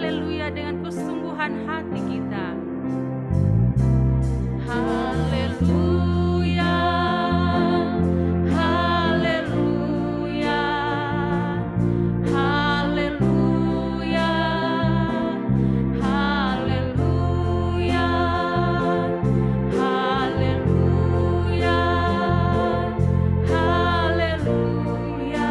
haleluya dengan kesungguhan hati kita. Haleluya, haleluya, haleluya, haleluya, haleluya, haleluya, haleluya,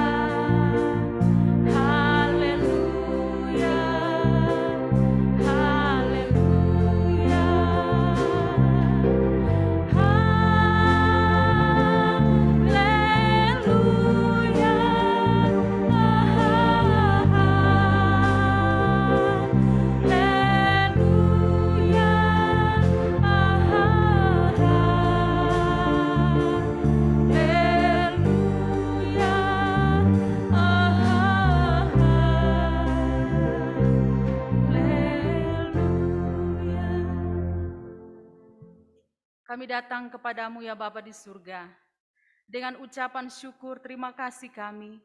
Kami datang kepadamu ya Bapa di surga, dengan ucapan syukur terima kasih kami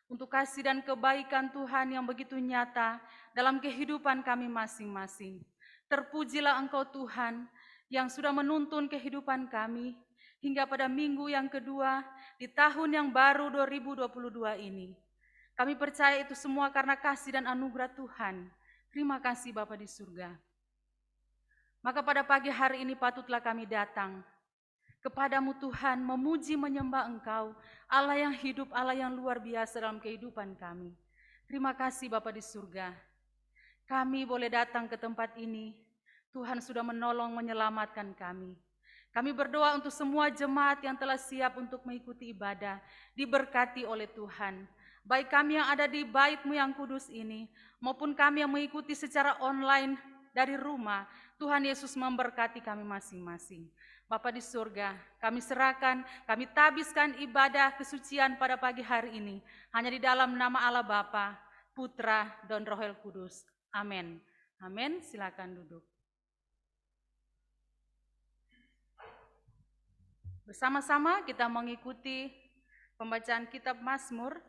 untuk kasih dan kebaikan Tuhan yang begitu nyata dalam kehidupan kami masing-masing. Terpujilah Engkau Tuhan yang sudah menuntun kehidupan kami hingga pada minggu yang kedua di tahun yang baru 2022 ini. Kami percaya itu semua karena kasih dan anugerah Tuhan. Terima kasih Bapa di surga. Maka pada pagi hari ini patutlah kami datang kepadamu Tuhan, memuji menyembah Engkau, Allah yang hidup, Allah yang luar biasa dalam kehidupan kami. Terima kasih Bapa di surga. Kami boleh datang ke tempat ini, Tuhan sudah menolong menyelamatkan kami. Kami berdoa untuk semua jemaat yang telah siap untuk mengikuti ibadah, diberkati oleh Tuhan. Baik kami yang ada di bait-Mu yang kudus ini, maupun kami yang mengikuti secara online dari rumah, Tuhan Yesus memberkati kami masing-masing. Bapa di surga, kami serahkan, kami tabiskan ibadah kesucian pada pagi hari ini, hanya di dalam nama Allah Bapa, Putra, dan Roh Kudus. Amin. Amin. Silakan duduk. Bersama-sama kita mengikuti pembacaan kitab Mazmur.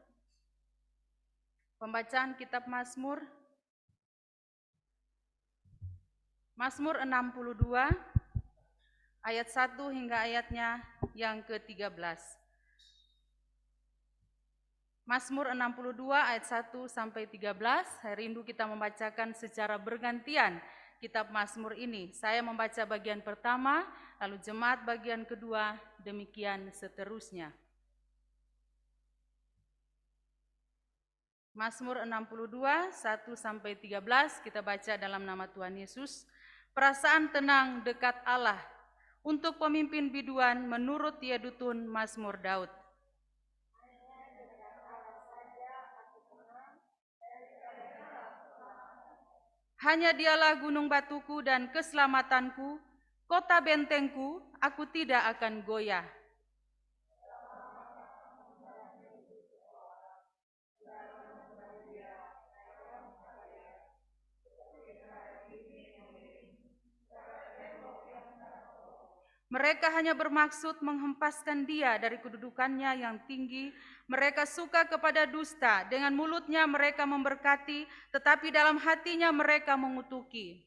Pembacaan kitab Mazmur. Mazmur 62 ayat 1 hingga ayatnya yang ke-13. Mazmur 62 ayat 1 sampai 13. Hari rindu kita membacakan secara bergantian kitab Mazmur ini. Saya membaca bagian pertama, lalu jemaat bagian kedua, demikian seterusnya. Mazmur 62 1 sampai 13 kita baca dalam nama Tuhan Yesus. Perasaan tenang dekat Allah untuk pemimpin biduan menurut Yedutun Mazmur Daud. Hanya Dialah gunung batuku dan keselamatanku, kota bentengku, aku tidak akan goyah. Mereka hanya bermaksud menghempaskan Dia dari kedudukannya yang tinggi. Mereka suka kepada dusta, dengan mulutnya mereka memberkati, tetapi dalam hatinya mereka mengutuki.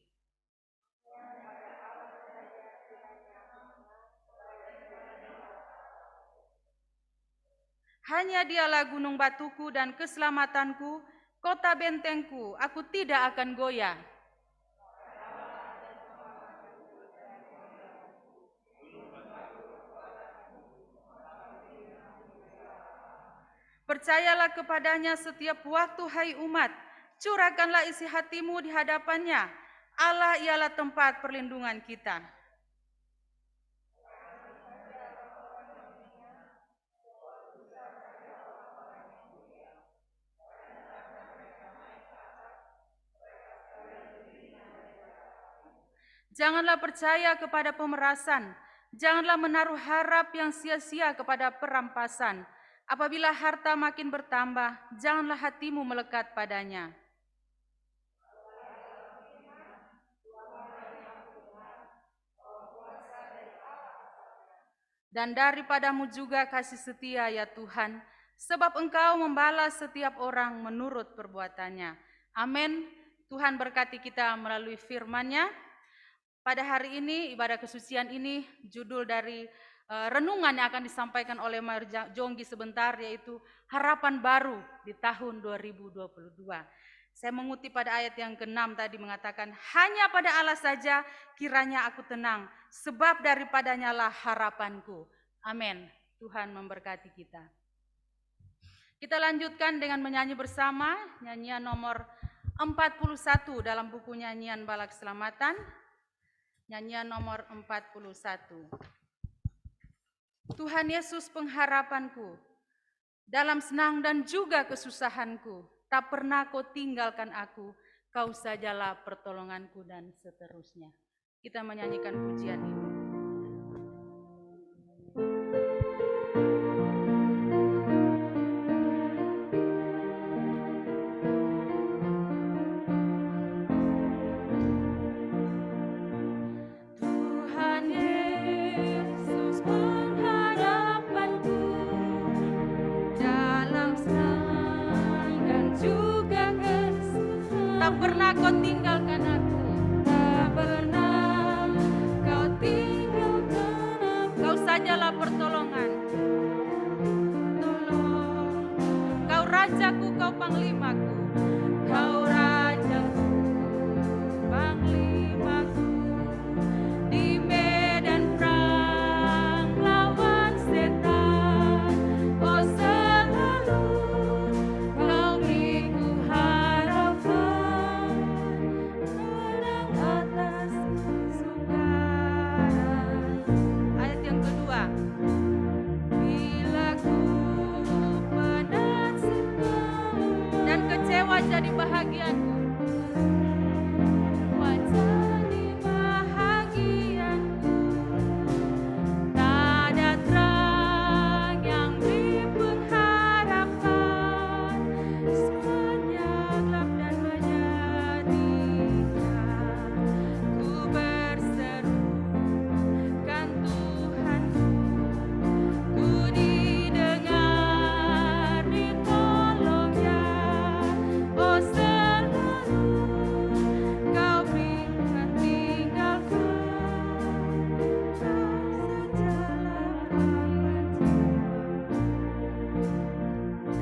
Hanya Dialah gunung batuku dan keselamatanku, kota bentengku, aku tidak akan goyah. Percayalah kepadanya setiap waktu, hai umat, curahkanlah isi hatimu di hadapannya. Allah ialah tempat perlindungan kita. Janganlah percaya kepada pemerasan, janganlah menaruh harap yang sia-sia kepada perampasan. Apabila harta makin bertambah, janganlah hatimu melekat padanya. Dan daripadamu juga kasih setia ya Tuhan, sebab Engkau membalas setiap orang menurut perbuatannya. Amin. Tuhan berkati kita melalui firman-Nya. Pada hari ini, ibadah kesucian ini, judul dari renungan yang akan disampaikan oleh Mayor Jonggi sebentar, yaitu harapan baru di tahun 2022. Saya mengutip pada ayat yang ke-6 tadi mengatakan, hanya pada Allah saja kiranya aku tenang, sebab daripadanya lah harapanku. Amin. Tuhan memberkati kita. Kita lanjutkan dengan menyanyi bersama, nyanyian nomor 41 dalam buku nyanyian Bala Keselamatan. Nyanyian nomor 41. Tuhan Yesus pengharapanku, dalam senang dan juga kesusahanku, tak pernah kau tinggalkan aku, kau sajalah pertolonganku, dan seterusnya. Kita menyanyikan pujian ini. Tak pernah kau tinggalkan aku, tak pernah kau tinggalkan aku. Kau sajalah pertolongan, kau rajaku, kau panglimaku, kau rajaku, panglimaku. Di medan perang lawan setan, oh selalu kau beriku harapan, menang atas sukar. Ayat yang kedua. Bila ku penat dan kecewa jadi bahagianku, jadi bahagianku. Tak ada terang yang beri pengharapan, semuanya gelap dan menyedihkan. Ku berserukan Tuhanku, ku didengar, ditolongnya. Oh selalu kau berikan tinggalkan, kau sajalah harapan.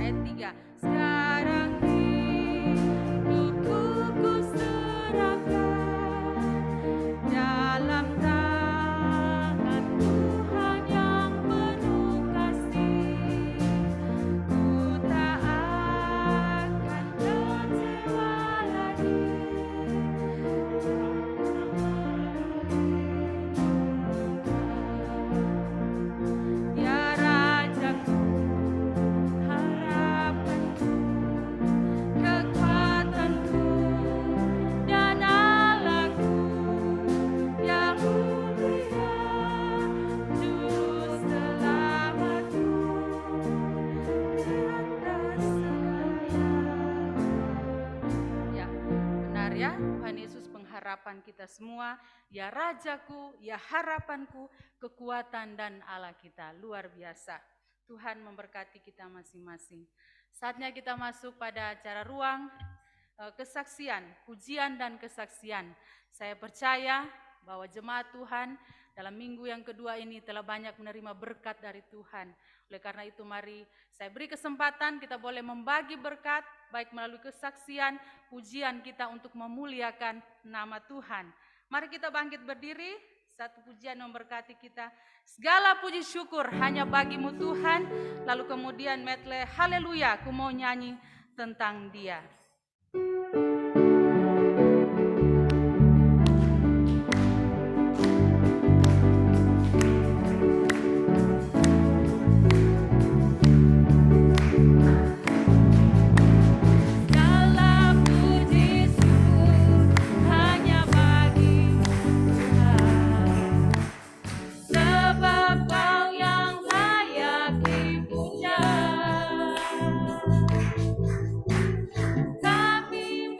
Ayat 3. Sekarang hidupku ku serahkan dalam tangan Tuhan yang penuh kasih. Ku tak akan kecewa lagi. Ya Rajaku, harapanku, kekuatanku, dan Allahku yang mulia, juru selamatku di atas segalanya. Ya, benar ya, Tuhan Yesus pengharapan kita semua, ya Rajaku, ya harapanku, kekuatan dan Allah kita. Luar biasa. Tuhan memberkati kita masing-masing. Saatnya kita masuk pada acara ruang kesaksian, pujian dan kesaksian. Saya percaya bahwa jemaat Tuhan dalam minggu yang kedua ini telah banyak menerima berkat dari Tuhan. Oleh karena itu mari saya beri kesempatan kita boleh membagi berkat baik melalui kesaksian, pujian kita untuk memuliakan nama Tuhan. Mari kita bangkit berdiri. Satu pujian memberkati kita. Segala puji syukur hanya bagimu Tuhan. Lalu kemudian medley haleluya, aku mau nyanyi tentang Dia. Segala puji syukur hanya bagi Tuhan, sebab Kau yang layak dipuja. Kami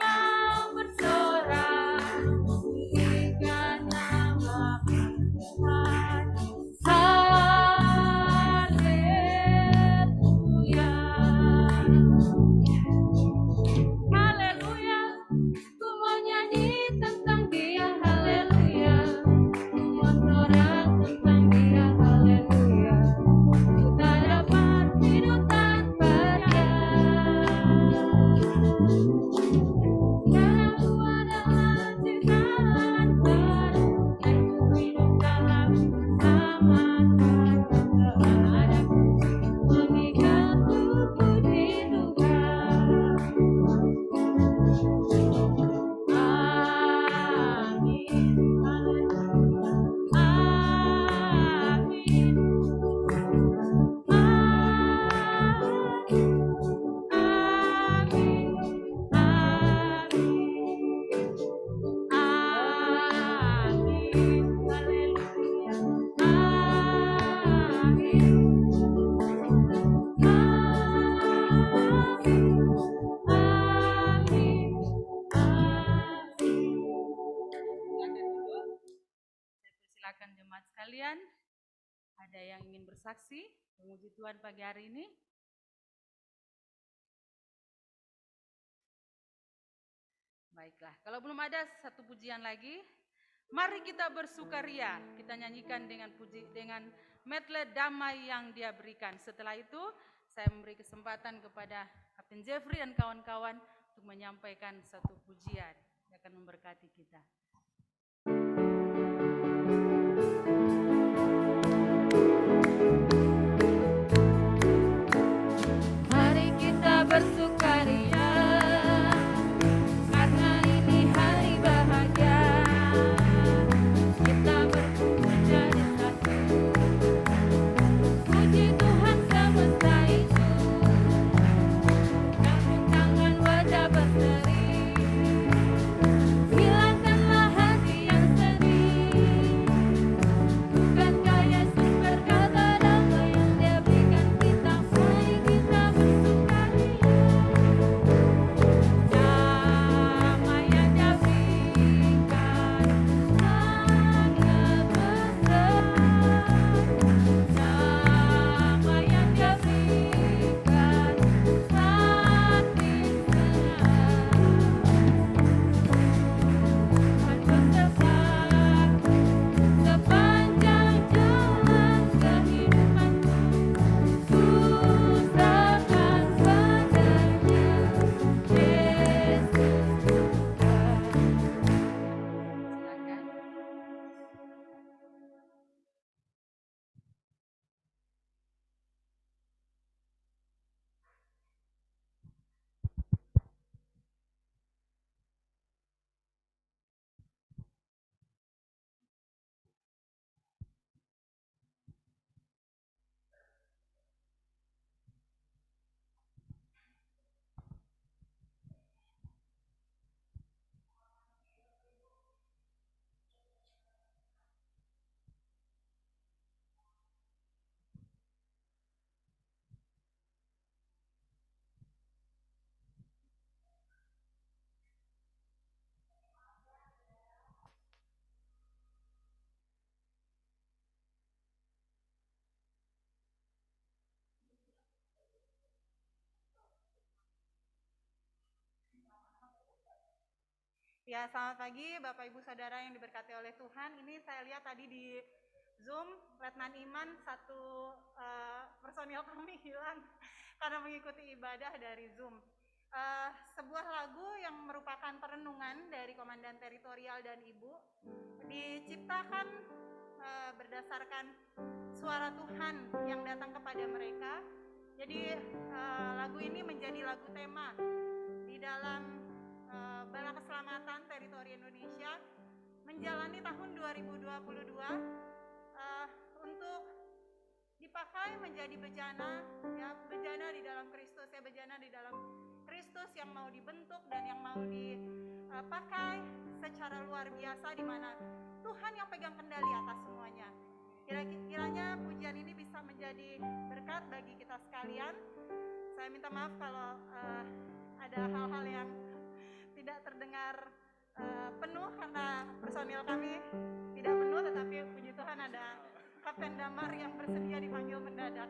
Silakan jemaat sekalian, ada yang ingin bersaksi memuji Tuhan pagi hari ini? Baiklah, kalau belum ada satu pujian lagi, mari kita bersukaria. Kita nyanyikan dengan medley damai yang Dia berikan. Setelah itu, saya memberi kesempatan kepada Kapten Jeffrey dan kawan-kawan untuk menyampaikan satu pujian yang akan memberkati kita. Mari kita bersukaria, karena ini hari bahagia. Kita berkumpul jadi satu, puji Tuhan semesta itu. Gabung tangan wajah berseri, hilangkanlah hati yang sedih. Bukankah Yesus berkata damai yang Dia berikan kita? Mari kita bersukaria. Damai yang Dia berikan sangat besar. Damai yang Dia berikan hati senang. Tuhan sepanjang jalan kehidupanku, ku serahkan padanya, Yesus Tuhan. Silakan. Ya, selamat pagi Bapak Ibu Saudara yang diberkati oleh Tuhan. Ini saya lihat tadi di Zoom, Letnan Iman, satu personil kami hilang karena mengikuti ibadah dari Zoom. Sebuah lagu yang merupakan perenungan dari Komandan Teritorial dan Ibu diciptakan berdasarkan suara Tuhan yang datang kepada mereka. Jadi lagu ini menjadi lagu tema di dalam Bala Keselamatan Teritori Indonesia menjalani tahun 2022 untuk dipakai menjadi bejana, ya, bejana di dalam Kristus, ya, bejana di dalam Kristus yang mau dibentuk dan yang mau dipakai secara luar biasa, di mana Tuhan yang pegang kendali atas semuanya. Kiranya pujian ini bisa menjadi berkat bagi kita sekalian. Saya minta maaf kalau ada hal-hal yang tidak terdengar penuh karena personil kami tidak penuh, tetapi puji Tuhan ada Kapten Damar yang bersedia dipanggil mendadak.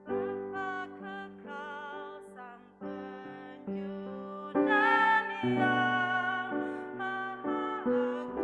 Bapa kekal sang penjunan yang maha agung,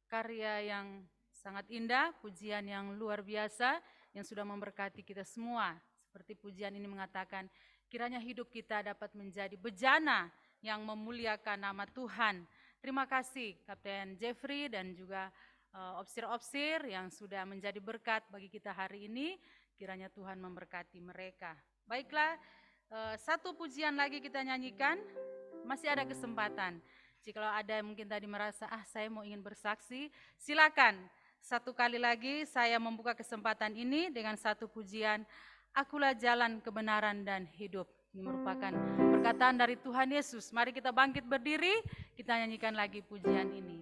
karya yang sangat indah, pujian yang luar biasa yang sudah memberkati kita semua. Seperti pujian ini mengatakan, kiranya hidup kita dapat menjadi bejana yang memuliakan nama Tuhan. Terima kasih Kapten Jeffrey dan juga opsir-opsir yang sudah menjadi berkat bagi kita hari ini. Kiranya Tuhan memberkati mereka. Baiklah, satu pujian lagi kita nyanyikan, masih ada kesempatan. Jika ada yang mungkin tadi merasa, saya mau ingin bersaksi, silakan. Satu kali lagi saya membuka kesempatan ini dengan satu pujian, Akulah jalan kebenaran dan hidup. Ini merupakan perkataan dari Tuhan Yesus. Mari kita bangkit berdiri, kita nyanyikan lagi pujian ini.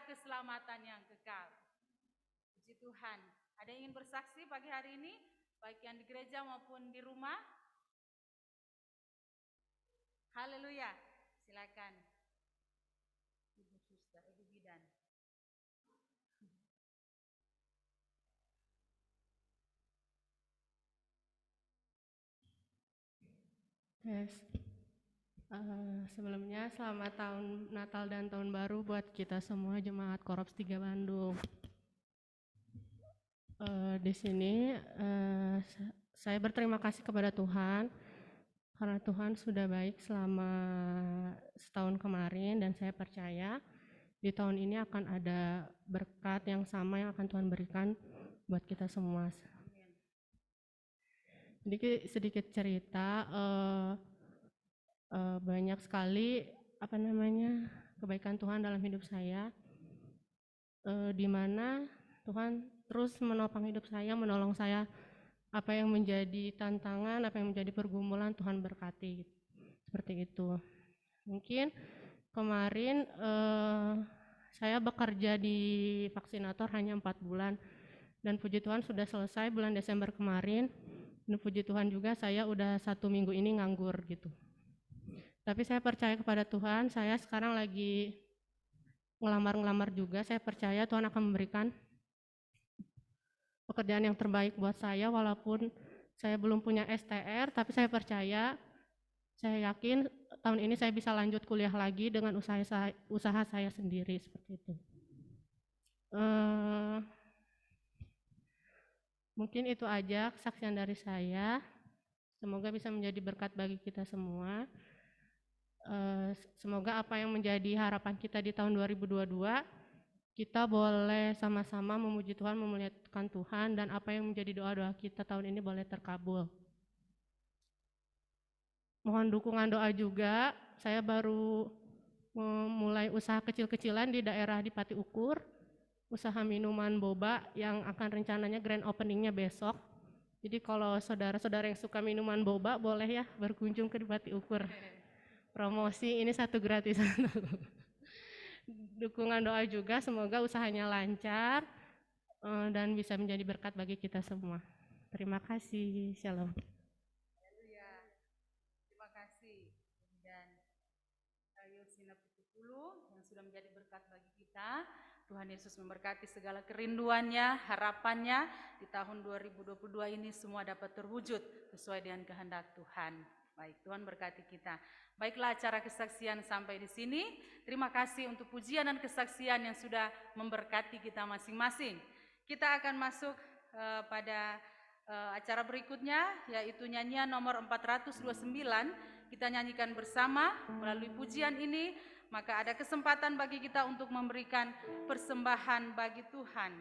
Keselamatan yang kekal. Puji Tuhan. Ada yang ingin bersaksi pagi hari ini, baik yang di gereja maupun di rumah? Haleluya. Silakan. Ibu Suster, Ibu Bidan. Yes. Sebelumnya selamat tahun Natal dan tahun baru buat kita semua jemaat Korops 3 Bandung. Di sini saya berterima kasih kepada Tuhan karena Tuhan sudah baik selama setahun kemarin, dan saya percaya di tahun ini akan ada berkat yang sama yang akan Tuhan berikan buat kita semua. Sedikit cerita. Banyak sekali kebaikan Tuhan dalam hidup saya, di mana Tuhan terus menopang hidup saya, menolong saya. Apa yang menjadi tantangan, apa yang menjadi pergumulan, Tuhan berkati, seperti itu. Mungkin kemarin saya bekerja di vaksinator hanya 4 bulan, dan puji Tuhan sudah selesai bulan Desember kemarin, dan puji Tuhan juga saya udah 1 minggu ini nganggur gitu. Tapi saya percaya kepada Tuhan, saya sekarang lagi ngelamar juga. Saya percaya Tuhan akan memberikan pekerjaan yang terbaik buat saya, walaupun saya belum punya STR, tapi saya percaya, saya yakin tahun ini saya bisa lanjut kuliah lagi dengan usaha saya sendiri, seperti itu. Mungkin itu aja kesaksian dari saya. Semoga bisa menjadi berkat bagi kita semua. Semoga apa yang menjadi harapan kita di tahun 2022, kita boleh sama-sama memuji Tuhan, memuliakan Tuhan, dan apa yang menjadi doa-doa kita tahun ini boleh terkabul. Mohon dukungan doa juga. Saya baru memulai usaha kecil-kecilan di daerah di Pati Ukur, usaha minuman boba yang akan rencananya grand openingnya besok. Jadi kalau saudara-saudara yang suka minuman boba boleh ya berkunjung ke Pati Ukur. Promosi ini satu gratis. Dukungan doa juga, semoga usahanya lancar dan bisa menjadi berkat bagi kita semua. Terima kasih. Shalom. Haleluya. Terima kasih. Dan Yosina Putupulu yang sudah menjadi berkat bagi kita. Tuhan Yesus memberkati segala kerinduannya, harapannya di tahun 2022 ini semua dapat terwujud sesuai dengan kehendak Tuhan. Baik, Tuhan berkati kita. Baiklah, acara kesaksian sampai di sini. Terima kasih untuk pujian dan kesaksian yang sudah memberkati kita masing-masing. Kita akan masuk pada acara berikutnya, yaitu nyanyian nomor 429. Kita nyanyikan bersama melalui pujian ini, maka ada kesempatan bagi kita untuk memberikan persembahan bagi Tuhan.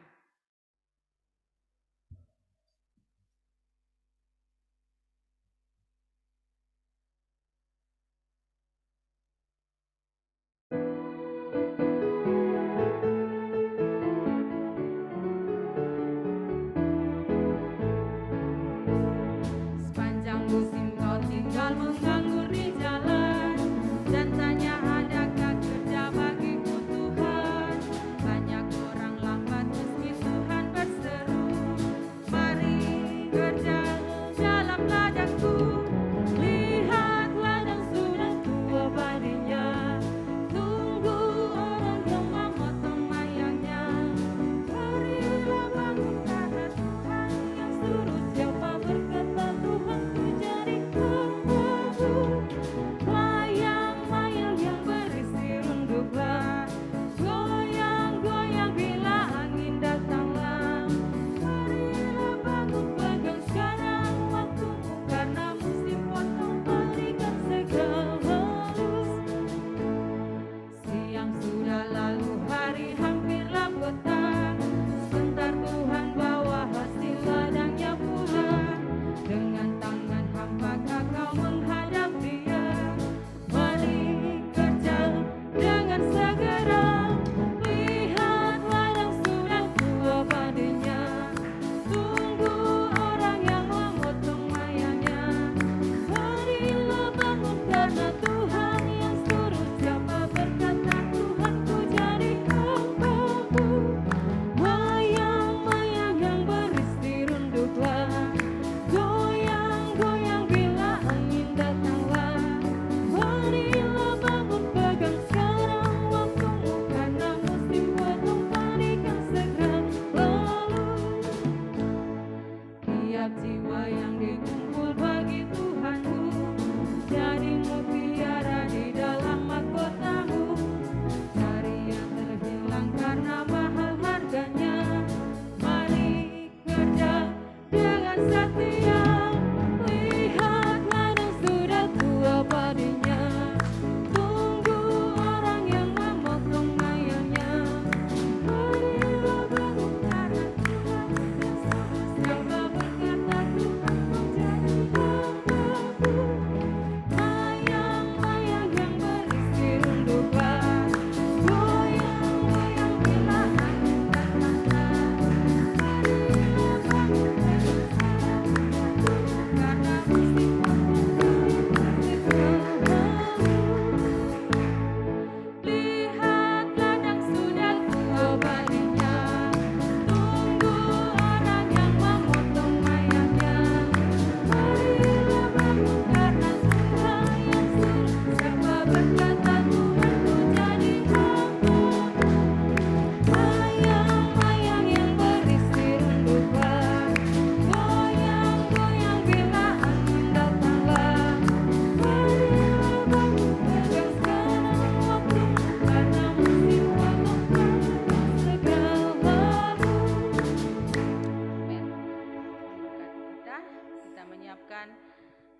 Sepanjang musim kau tinggal menganggur di jalan dan tanya adakah kerja bagiku Tuhan. Banyak orang lambat meski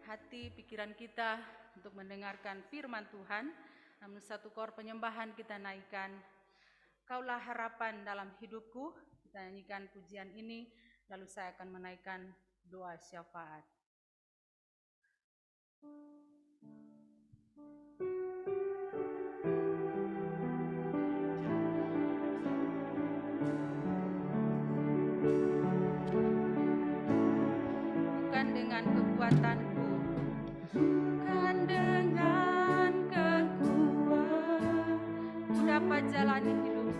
hati, pikiran kita untuk mendengarkan firman Tuhan. Namun satu kor penyembahan kita naikkan. Kaulah harapan dalam hidupku. Kita nyanyikan pujian ini, lalu saya akan menaikkan doa syafaat. Bukan dengan kekuatanku, bukan dengan kekuatan, ku dapat jalani hidupku.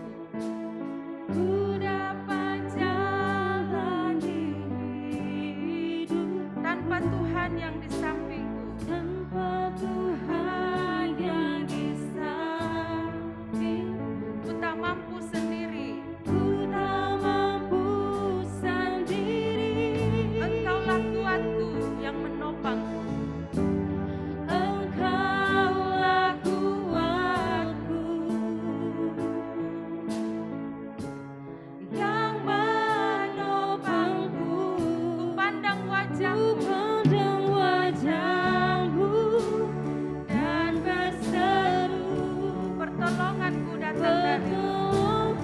Ku dapat jalani hidup tanpa Tuhan yang di sampingku, tanpa Tuhan yang di samping. Ku tak mampu sendiri, ku tak mampu sendiri. Engkaulah kuatku yang menopangku. Engkaulah kuatku yang menopangku. Ku pandang wajahmu dan berseru, pertolonganku datang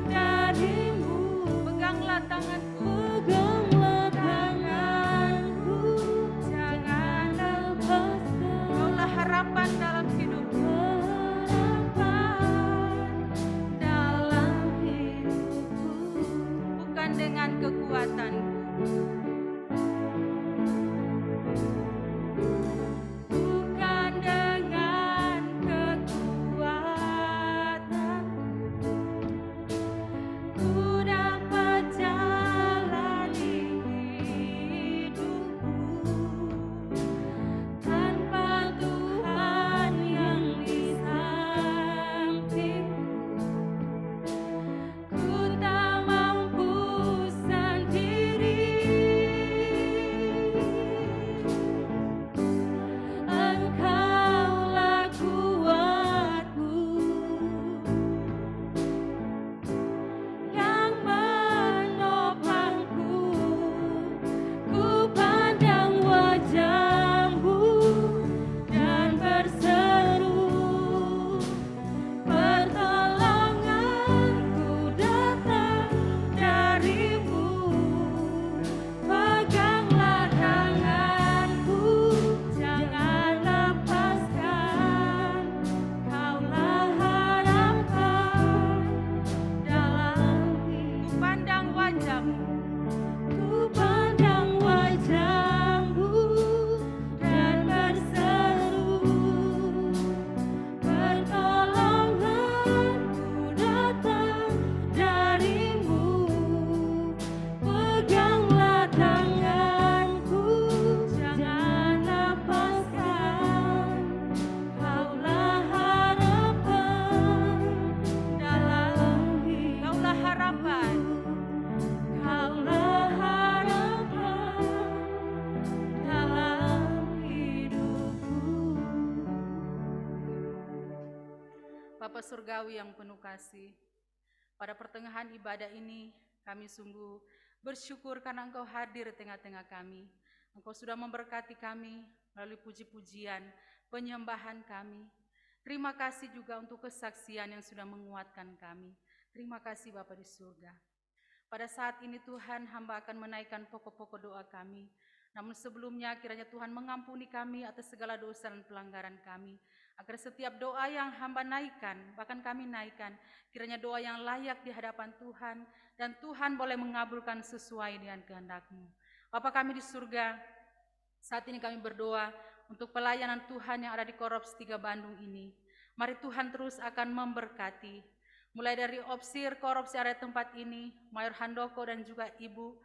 darimu. Peganglah tanganku, jangan lepaskan. Kaulah harapan dalam hidupku, bukan dengan kekuatanku, bukan dengan kekuatan, ku dapat jalani hidupku tanpa Tuhan yang di sampingku. Ku tak mampu sendiri. Engkaulah kuatku yang menopangku. Ku pandang wajahmu dan berseru, pertolonganku datang darimu. Peganglah tanganku, jangan lepaskan. Kaulah harapan dalam hidup. Ku pandang wajahmu, dan berseru, pertolonganku datang darimu. Peganglah tanganku, jangan lepaskan. Kaulah harapan dalam hidup. Kaulah harapan, kaulah harapan dalam hidupku. Bapa Surgawi yang penuh kasih, pada pertengahan ibadah ini kami sungguh bersyukur karena Engkau hadir di tengah-tengah kami. Engkau sudah memberkati kami melalui puji-pujian, penyembahan kami. Terima kasih juga untuk kesaksian yang sudah menguatkan kami. Terima kasih Bapa di surga. Pada saat ini Tuhan, hamba akan menaikkan pokok-pokok doa kami. Namun sebelumnya kiranya Tuhan mengampuni kami atas segala dosa dan pelanggaran kami. Agar setiap doa yang hamba naikkan, bahkan kami naikkan, kiranya doa yang layak di hadapan Tuhan, dan Tuhan boleh mengabulkan sesuai dengan kehendak-Mu. Bapa kami di surga, saat ini kami berdoa untuk pelayanan Tuhan yang ada di Korops 3 Bandung ini. Mari Tuhan terus akan memberkati, mulai dari Opsir Korops area tempat ini, Mayor Handoko dan juga Ibu.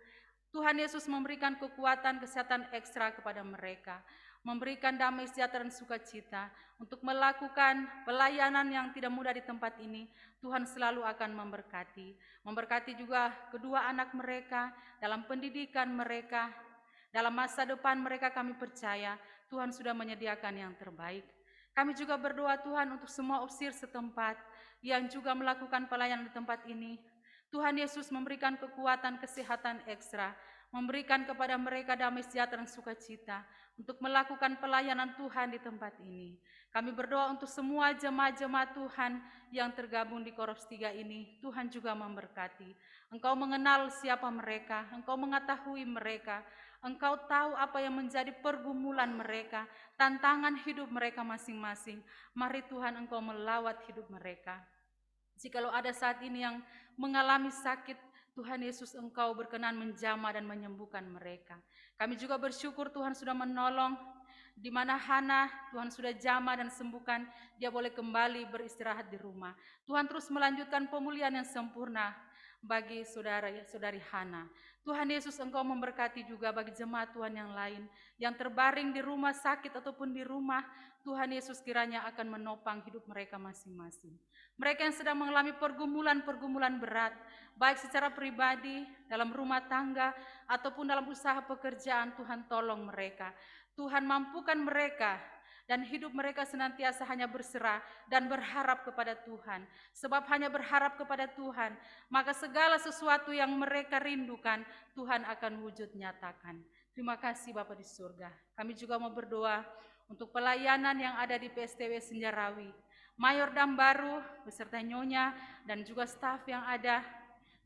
Tuhan Yesus memberikan kekuatan kesehatan ekstra kepada mereka, memberikan damai sejahtera dan sukacita untuk melakukan pelayanan yang tidak mudah di tempat ini. Tuhan selalu akan memberkati juga kedua anak mereka dalam pendidikan mereka, dalam masa depan mereka. Kami percaya Tuhan sudah menyediakan yang terbaik. Kami juga berdoa Tuhan untuk semua opsir setempat yang juga melakukan pelayanan di tempat ini. Tuhan Yesus memberikan kekuatan kesehatan ekstra, memberikan kepada mereka damai sejahtera dan sukacita untuk melakukan pelayanan Tuhan di tempat ini. Kami berdoa untuk semua jemaat-jemaat Tuhan yang tergabung di Korps 3 ini, Tuhan juga memberkati. Engkau mengenal siapa mereka, Engkau mengetahui mereka, Engkau tahu apa yang menjadi pergumulan mereka, tantangan hidup mereka masing-masing. Mari Tuhan Engkau melawat hidup mereka. Jikalau ada saat ini yang mengalami sakit, Tuhan Yesus Engkau berkenan menjamah dan menyembuhkan mereka. Kami juga bersyukur Tuhan sudah menolong, di mana Hana Tuhan sudah jamah dan sembuhkan, dia boleh kembali beristirahat di rumah. Tuhan terus melanjutkan pemulihan yang sempurna bagi saudari Hana. Tuhan Yesus Engkau memberkati juga bagi jemaat Tuhan yang lain yang terbaring di rumah sakit ataupun di rumah. Tuhan Yesus kiranya akan menopang hidup mereka masing-masing. Mereka yang sedang mengalami pergumulan-pergumulan berat, baik secara pribadi, dalam rumah tangga, ataupun dalam usaha pekerjaan, Tuhan tolong mereka. Tuhan mampukan mereka, dan hidup mereka senantiasa hanya berserah dan berharap kepada Tuhan. Sebab hanya berharap kepada Tuhan, maka segala sesuatu yang mereka rindukan, Tuhan akan wujud nyatakan. Terima kasih Bapa di surga. Kami juga mau berdoa untuk pelayanan yang ada di PSTW Senjarawi. Mayor Dambaru beserta Nyonya dan juga staf yang ada,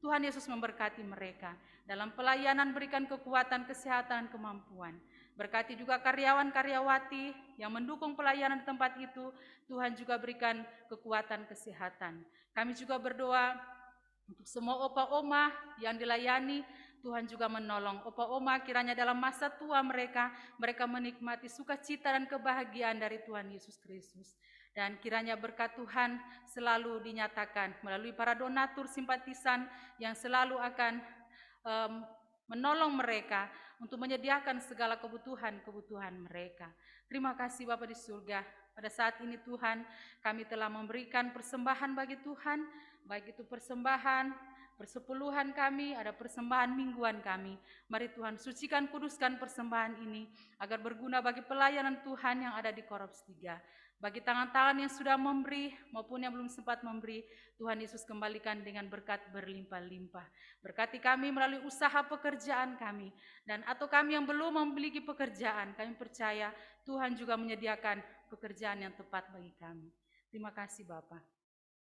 Tuhan Yesus memberkati mereka. Dalam pelayanan berikan kekuatan, kesehatan, dan kemampuan. Berkati juga karyawan-karyawati yang mendukung pelayanan di tempat itu, Tuhan juga berikan kekuatan, kesehatan. Kami juga berdoa untuk semua opa-oma yang dilayani, Tuhan juga menolong opa-oma kiranya dalam masa tua mereka menikmati sukacita dan kebahagiaan dari Tuhan Yesus Kristus. Dan kiranya berkat Tuhan selalu dinyatakan melalui para donatur simpatisan yang selalu akan menolong mereka untuk menyediakan segala kebutuhan-kebutuhan mereka. Terima kasih Bapa di surga. Pada saat ini Tuhan, kami telah memberikan persembahan bagi Tuhan, baik itu persembahan persepuluhan kami, ada persembahan mingguan kami. Mari Tuhan sucikan, kuduskan persembahan ini agar berguna bagi pelayanan Tuhan yang ada di Korps 3. Bagi tangan-tangan yang sudah memberi maupun yang belum sempat memberi, Tuhan Yesus kembalikan dengan berkat berlimpah-limpah. Berkati kami melalui usaha pekerjaan kami, dan atau kami yang belum memiliki pekerjaan, kami percaya Tuhan juga menyediakan pekerjaan yang tepat bagi kami. Terima kasih Bapa.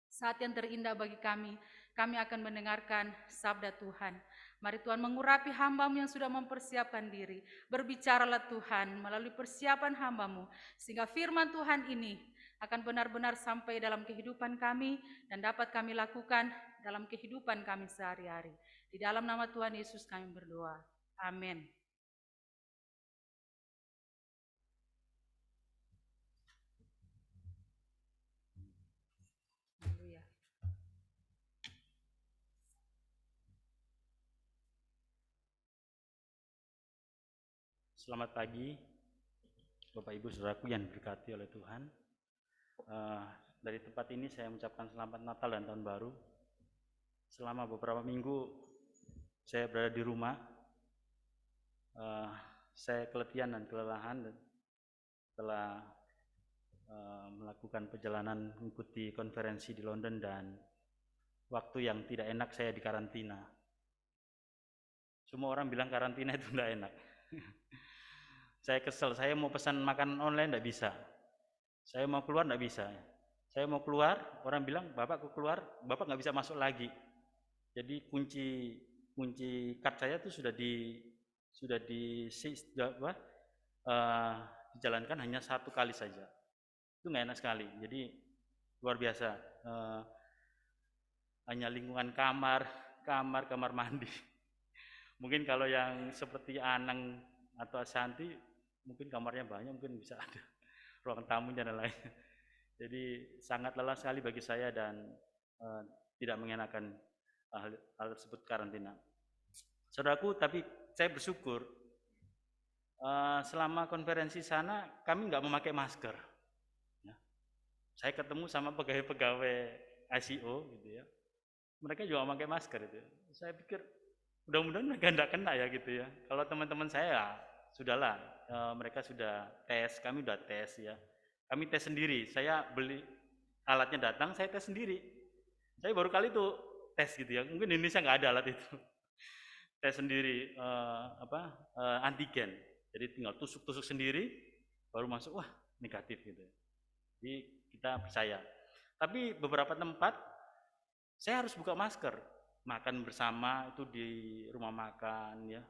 Saat yang terindah bagi kami akan mendengarkan sabda Tuhan. Mari Tuhan mengurapi hamba-Mu yang sudah mempersiapkan diri. Berbicaralah Tuhan melalui persiapan hamba-Mu, sehingga firman Tuhan ini akan benar-benar sampai dalam kehidupan kami dan dapat kami lakukan dalam kehidupan kami sehari-hari. Di dalam nama Tuhan Yesus kami berdoa. Amin. Selamat pagi, Bapak Ibu Saudaraku yang diberkati oleh Tuhan. Dari tempat ini saya mengucapkan selamat Natal dan Tahun Baru. Selama beberapa minggu saya berada di rumah. Saya keletihan dan kelelahan dan telah melakukan perjalanan mengikuti konferensi di London, dan waktu yang tidak enak saya di karantina. Semua orang bilang karantina itu tidak enak. Saya kesel, saya mau pesan makanan online tidak bisa. Saya mau keluar tidak bisa. Saya mau keluar, orang bilang, Bapak kok keluar, Bapak nggak bisa masuk lagi. Jadi kunci card saya itu sudah dijalankan hanya satu kali saja. Itu nggak enak sekali. Jadi luar biasa. Hanya lingkungan kamar mandi. Mungkin kalau yang seperti Anang atau Asanti, mungkin kamarnya banyak, mungkin bisa ada ruang tamunya dan lain. Jadi sangat lelah sekali bagi saya dan tidak mengenakan hal tersebut karantina. Saudaraku, tapi saya bersyukur selama konferensi sana kami nggak memakai masker. Ya. Saya ketemu sama pegawai-pegawai ICO gitu ya, mereka juga memakai masker itu. Saya pikir mudah-mudahan mereka tidak kena ya gitu ya. Kalau teman-teman saya sudahlah, mereka sudah tes, kami sudah tes ya. Kami tes sendiri, saya beli alatnya datang, saya tes sendiri. Saya baru kali itu tes gitu ya, mungkin di Indonesia nggak ada alat itu. tes sendiri antigen. Jadi tinggal tusuk-tusuk sendiri baru masuk, wah negatif gitu. Jadi kita percaya. Tapi beberapa tempat saya harus buka masker. Makan bersama itu di rumah makan ya.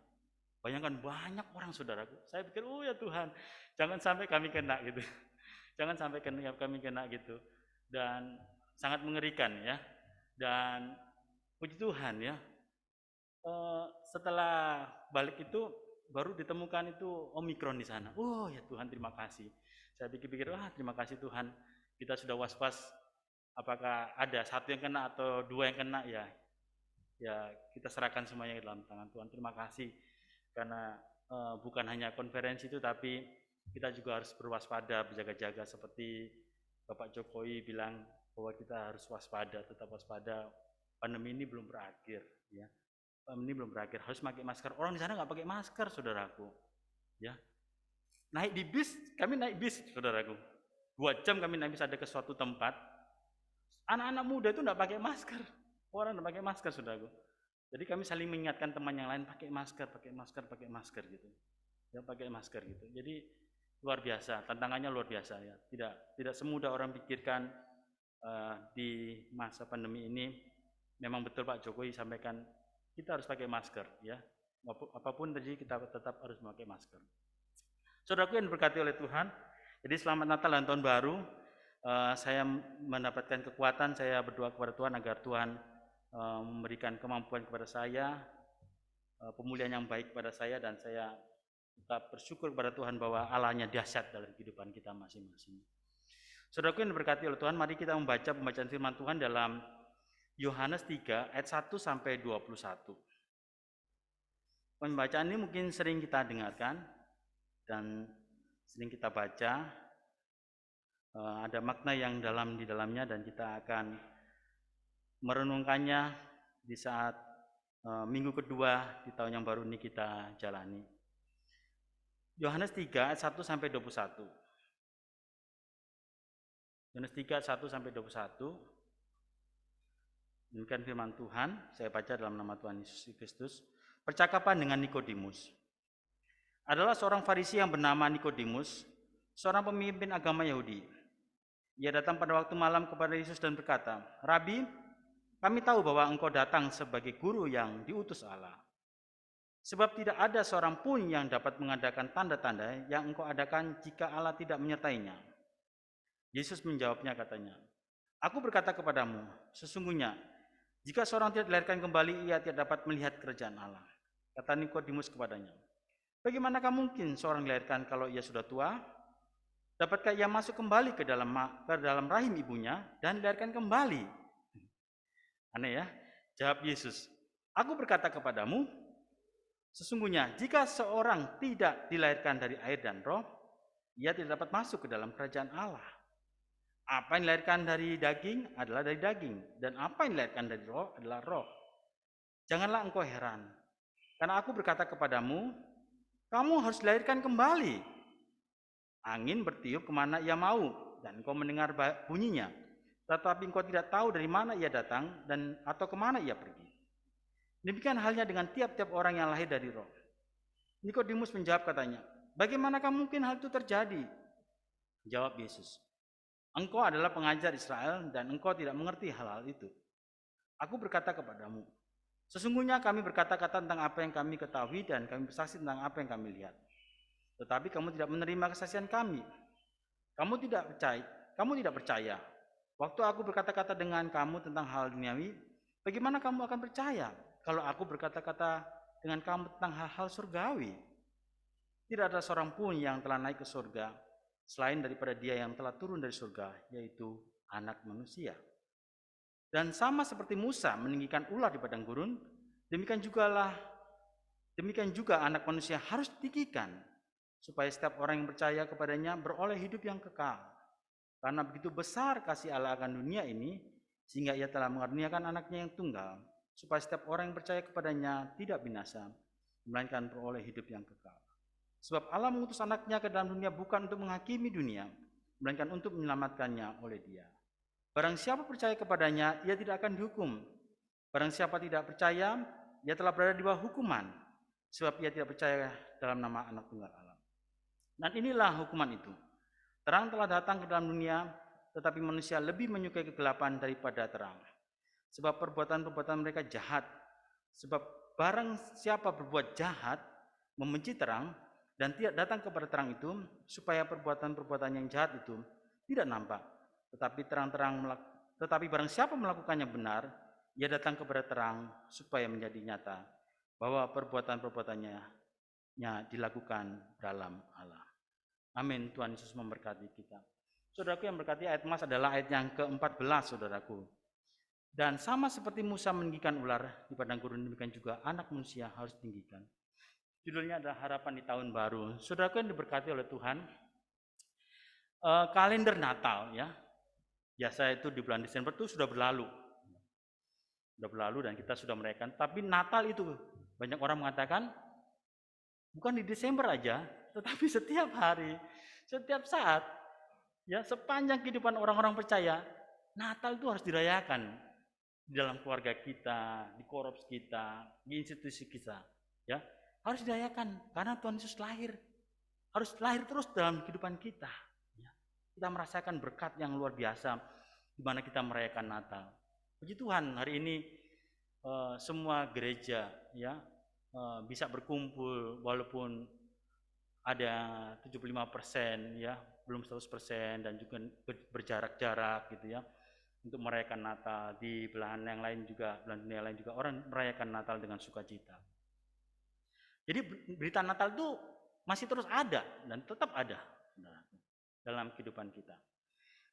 Bayangkan banyak orang saudaraku. Saya pikir, oh ya Tuhan, jangan sampai kami kena gitu. Jangan sampai kami kena gitu. Dan sangat mengerikan ya. Dan puji Tuhan ya, setelah balik itu baru ditemukan itu Omikron di sana. Oh ya Tuhan, terima kasih. Saya pikir-pikir, wah terima kasih Tuhan, kita sudah was-was apakah ada satu yang kena atau dua yang kena ya. Ya kita serahkan semuanya ke dalam tangan Tuhan. Terima kasih karena bukan hanya konferensi itu, tapi kita juga harus berwaspada, berjaga-jaga seperti Bapak Jokowi bilang bahwa kita harus waspada, tetap waspada. Pandemi ini belum berakhir, ya. Pandemi ini belum berakhir. Harus pakai masker. Orang di sana nggak pakai masker, saudaraku. Ya, naik di bis, kami naik bis, saudaraku. 2 jam kami naik bis ada ke suatu tempat. Anak-anak muda itu nggak pakai masker. Orang nggak pakai masker, saudaraku. Jadi kami saling mengingatkan teman yang lain pakai masker gitu. Ya, pakai masker gitu. Jadi luar biasa, tantangannya luar biasa ya. Tidak semudah orang pikirkan di masa pandemi ini. Memang betul Pak Jokowi sampaikan kita harus pakai masker ya. Apapun terjadi kita tetap harus memakai masker. Saudaraku yang diberkati oleh Tuhan. Jadi selamat Natal dan Tahun Baru. Saya mendapatkan kekuatan, saya berdoa kepada Tuhan agar Tuhan memberikan kemampuan kepada saya, pemulihan yang baik kepada saya, dan saya tetap bersyukur kepada Tuhan bahwa Allah-Nya dahsyat dalam kehidupan kita masing-masing. Saudaraku yang diberkati oleh Tuhan, mari kita membaca pembacaan firman Tuhan dalam Yohanes 3 ayat 1 sampai 21. Pembacaan ini mungkin sering kita dengarkan dan sering kita baca. Ada makna yang dalam di dalamnya dan kita akan merenungkannya di saat minggu kedua di tahun yang baru ini kita jalani. Yohanes 3 ayat 1 sampai 21. Yohanes 3 ayat 1 sampai 21. Demikian firman Tuhan, saya baca dalam nama Tuhan Yesus Kristus. Percakapan dengan Nikodemus. Adalah seorang Farisi yang bernama Nikodemus, seorang pemimpin agama Yahudi. Ia datang pada waktu malam kepada Yesus dan berkata, "Rabi, kami tahu bahwa engkau datang sebagai guru yang diutus Allah. Sebab tidak ada seorang pun yang dapat mengadakan tanda-tanda yang engkau adakan jika Allah tidak menyertainya." Yesus menjawabnya katanya, "Aku berkata kepadamu, sesungguhnya jika seorang tidak dilahirkan kembali, ia tidak dapat melihat kerajaan Allah." Kata Nikodemus kepadanya, "Bagaimanakah mungkin seorang dilahirkan kalau ia sudah tua? Dapatkah ia masuk kembali ke dalam rahim ibunya dan dilahirkan kembali?" Aneh ya, jawab Yesus, "Aku berkata kepadamu, sesungguhnya jika seorang tidak dilahirkan dari air dan roh, ia tidak dapat masuk ke dalam kerajaan Allah. Apa yang dilahirkan dari daging adalah dari daging, dan apa yang dilahirkan dari roh adalah roh. Janganlah engkau heran, karena aku berkata kepadamu, kamu harus dilahirkan kembali. Angin bertiup kemana ia mau, dan engkau mendengar bunyinya, tetapi engkau tidak tahu dari mana ia datang dan atau kemana ia pergi. Demikian halnya dengan tiap-tiap orang yang lahir dari roh." Nikodemus menjawab katanya, "Bagaimanakah mungkin hal itu terjadi?" Jawab Yesus, "Engkau adalah pengajar Israel dan engkau tidak mengerti hal-hal itu. Aku berkata kepadamu, sesungguhnya kami berkata-kata tentang apa yang kami ketahui dan kami bersaksi tentang apa yang kami lihat. Tetapi kamu tidak menerima kesaksian kami. Kamu tidak percaya. Waktu aku berkata-kata dengan kamu tentang hal duniawi, bagaimana kamu akan percaya kalau aku berkata-kata dengan kamu tentang hal-hal surgawi? Tidak ada seorang pun yang telah naik ke surga selain daripada Dia yang telah turun dari surga, yaitu Anak Manusia. Dan sama seperti Musa meninggikan ular di padang gurun, demikian juga Anak Manusia harus ditinggikan, supaya setiap orang yang percaya kepadanya beroleh hidup yang kekal. Karena begitu besar kasih Allah akan dunia ini, sehingga Ia telah mengaruniakan Anaknya yang tunggal, supaya setiap orang yang percaya kepadanya tidak binasa, melainkan beroleh hidup yang kekal. Sebab Allah mengutus Anaknya ke dalam dunia bukan untuk menghakimi dunia, melainkan untuk menyelamatkannya oleh Dia. Barang siapa percaya kepadanya, ia tidak akan dihukum. Barang siapa tidak percaya, ia telah berada di bawah hukuman, sebab ia tidak percaya dalam nama Anak Tunggal Allah. Dan inilah hukuman itu. Terang telah datang ke dalam dunia, tetapi manusia lebih menyukai kegelapan daripada terang. Sebab perbuatan-perbuatan mereka jahat. Sebab barang siapa berbuat jahat, membenci terang, dan tidak datang kepada terang itu, supaya perbuatan-perbuatan yang jahat itu tidak nampak. Tetapi barang siapa melakukannya benar, ia datang kepada terang supaya menjadi nyata bahwa perbuatan-perbuatannya dilakukan dalam Allah. Amin. Tuhan Yesus memberkati kita. Saudaraku yang berkati, ayat Mas adalah ayat yang ke-14, saudaraku. Dan sama seperti Musa meninggikan ular di padang gurun, demikian juga Anak Manusia harus ditinggikan. Judulnya adalah Harapan di Tahun Baru. Saudaraku yang diberkati oleh Tuhan, kalender Natal ya, biasa itu di bulan Desember itu sudah berlalu dan kita sudah merayakan. Tapi Natal itu banyak orang mengatakan bukan di Desember aja, tetapi setiap hari, setiap saat, ya sepanjang kehidupan orang-orang percaya, Natal itu harus dirayakan di dalam keluarga kita, di korps kita, di institusi kita, ya harus dirayakan karena Tuhan Yesus harus lahir terus dalam kehidupan kita. Ya. Kita merasakan berkat yang luar biasa di mana kita merayakan Natal. Puji Tuhan, hari ini semua gereja ya bisa berkumpul walaupun ada 75% ya, belum 100% dan juga berjarak-jarak gitu ya untuk merayakan Natal. Di belahan dunia lain juga orang merayakan Natal dengan sukacita. Jadi berita Natal itu masih terus ada dan tetap ada dalam kehidupan kita.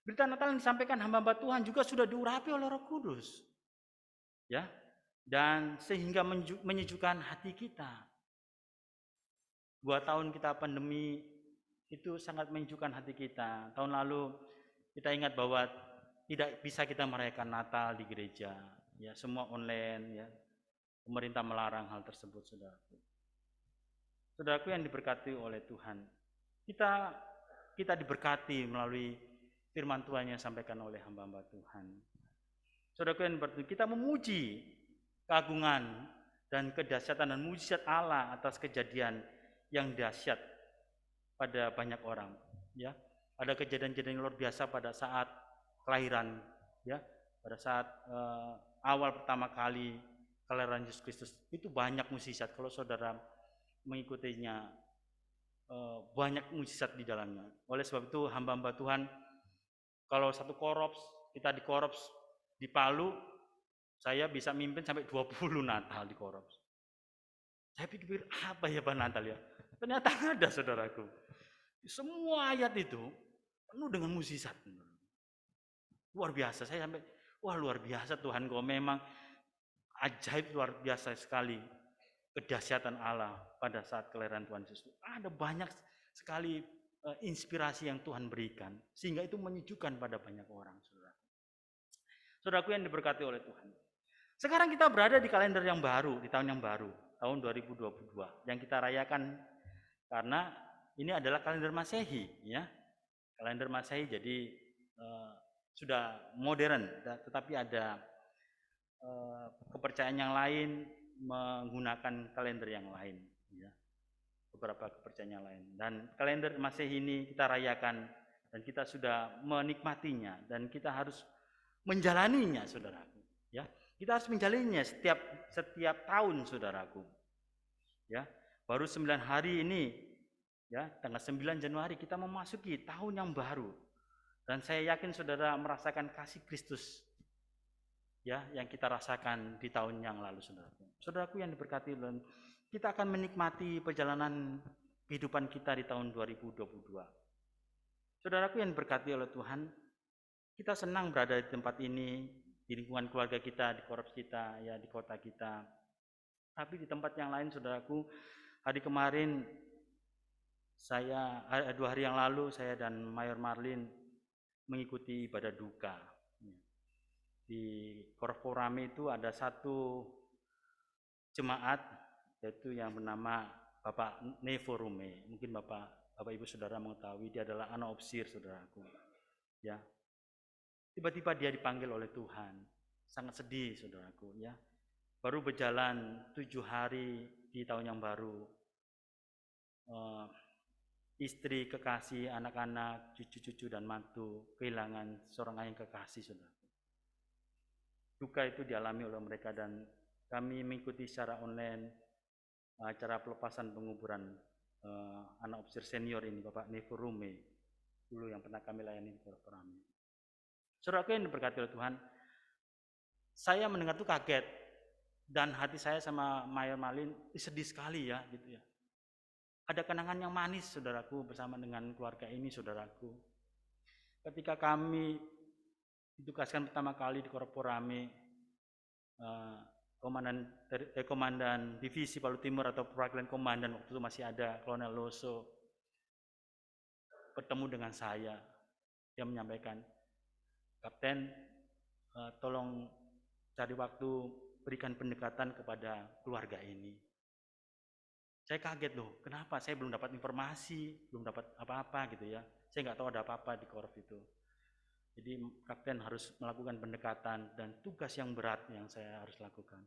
Berita Natal yang disampaikan hamba-hamba Tuhan juga sudah diurapi oleh Roh Kudus. Ya. Dan sehingga menyejukkan hati kita. 2 tahun kita pandemi itu sangat menyejukkan hati kita. Tahun lalu kita ingat bahwa tidak bisa kita merayakan Natal di gereja, ya semua online, ya pemerintah melarang hal tersebut, saudaraku. Saudaraku yang diberkati oleh Tuhan, kita diberkati melalui firman Tuhan yang disampaikan oleh hamba-hamba Tuhan. Saudaraku yang diberkati, kita memuji keagungan dan kedahsyatan dan mujizat Allah atas kejadian yang dahsyat pada banyak orang, ya. Ada kejadian-kejadian luar biasa pada saat kelahiran, ya. Pada saat awal pertama kali kelahiran Yesus Kristus itu banyak mujizat. Kalau saudara mengikutinya, banyak mujizat di dalamnya. Oleh sebab itu hamba-hamba Tuhan, kalau satu korps, kita di korps di Palu, saya bisa mimpin sampai 20 Natal di korps. Saya pikir apa ya Pak Natal ya? Ternyata ada, saudaraku. Semua ayat itu penuh dengan mujizat. Luar biasa, saya sampai wah luar biasa Tuhan, kau memang ajaib, luar biasa sekali kedahsyatan Allah pada saat kelahiran Tuhan Yesus. Ada banyak sekali inspirasi yang Tuhan berikan sehingga itu menyejukkan pada banyak orang, saudara. Saudaraku yang diberkati oleh Tuhan. Sekarang kita berada di kalender yang baru, di tahun yang baru, tahun 2022 yang kita rayakan karena ini adalah kalender Masehi, ya. Kalender Masehi jadi sudah modern, tetapi ada kepercayaan yang lain menggunakan kalender yang lain, ya. Beberapa kepercayaan yang lain. Dan kalender Masehi ini kita rayakan dan kita sudah menikmatinya dan kita harus menjalaninya, saudaraku, ya. Kita harus menjalaninya setiap tahun, saudaraku. Ya, baru 9 hari ini, ya, tanggal 9 Januari kita memasuki tahun yang baru. Dan saya yakin saudara merasakan kasih Kristus, ya, yang kita rasakan di tahun yang lalu, saudaraku. Saudaraku yang diberkati, kita akan menikmati perjalanan kehidupan kita di tahun 2022. Saudaraku yang diberkati oleh Tuhan, kita senang berada di tempat ini, di lingkungan keluarga kita, di korps kita, ya di kota kita. Tapi di tempat yang lain, saudaraku, hari kemarin 2 hari yang lalu saya dan Mayor Marlin mengikuti ibadah duka. Di Korporame itu ada satu jemaat, yaitu yang bernama Bapak Neforume. Mungkin Bapak Ibu Saudara mengetahui, dia adalah anak opsir, saudaraku. Ya. Tiba-tiba dia dipanggil oleh Tuhan. Sangat sedih, saudaraku, ya. baru berjalan 7 hari di tahun yang baru. Istri, kekasih, anak-anak, cucu-cucu dan mantu kehilangan seorang ayah yang kekasih, saudara. Duka itu dialami oleh mereka dan kami mengikuti secara online acara pelepasan penguburan anak officer senior ini, Bapak Nevo Rume, dulu yang pernah kami layani di Korporami. Saudaraku yang diberkati oleh Tuhan, saya mendengar itu kaget dan hati saya sama Mayor Malin sedih sekali ya, gitu ya. Ada kenangan yang manis, saudaraku, bersama dengan keluarga ini, saudaraku. Ketika kami ditugaskan pertama kali di Korporami, Komandan Divisi Palu Timur atau perwakilan komandan waktu itu masih ada, Kolonel Loso, bertemu dengan saya. Dia menyampaikan, Kapten, tolong cari waktu berikan pendekatan kepada keluarga ini. Saya kaget loh, kenapa? Saya belum dapat informasi, belum dapat apa-apa gitu ya. Saya nggak tahu ada apa-apa di Korps itu. Jadi Kapten harus melakukan pendekatan dan tugas yang berat yang saya harus lakukan.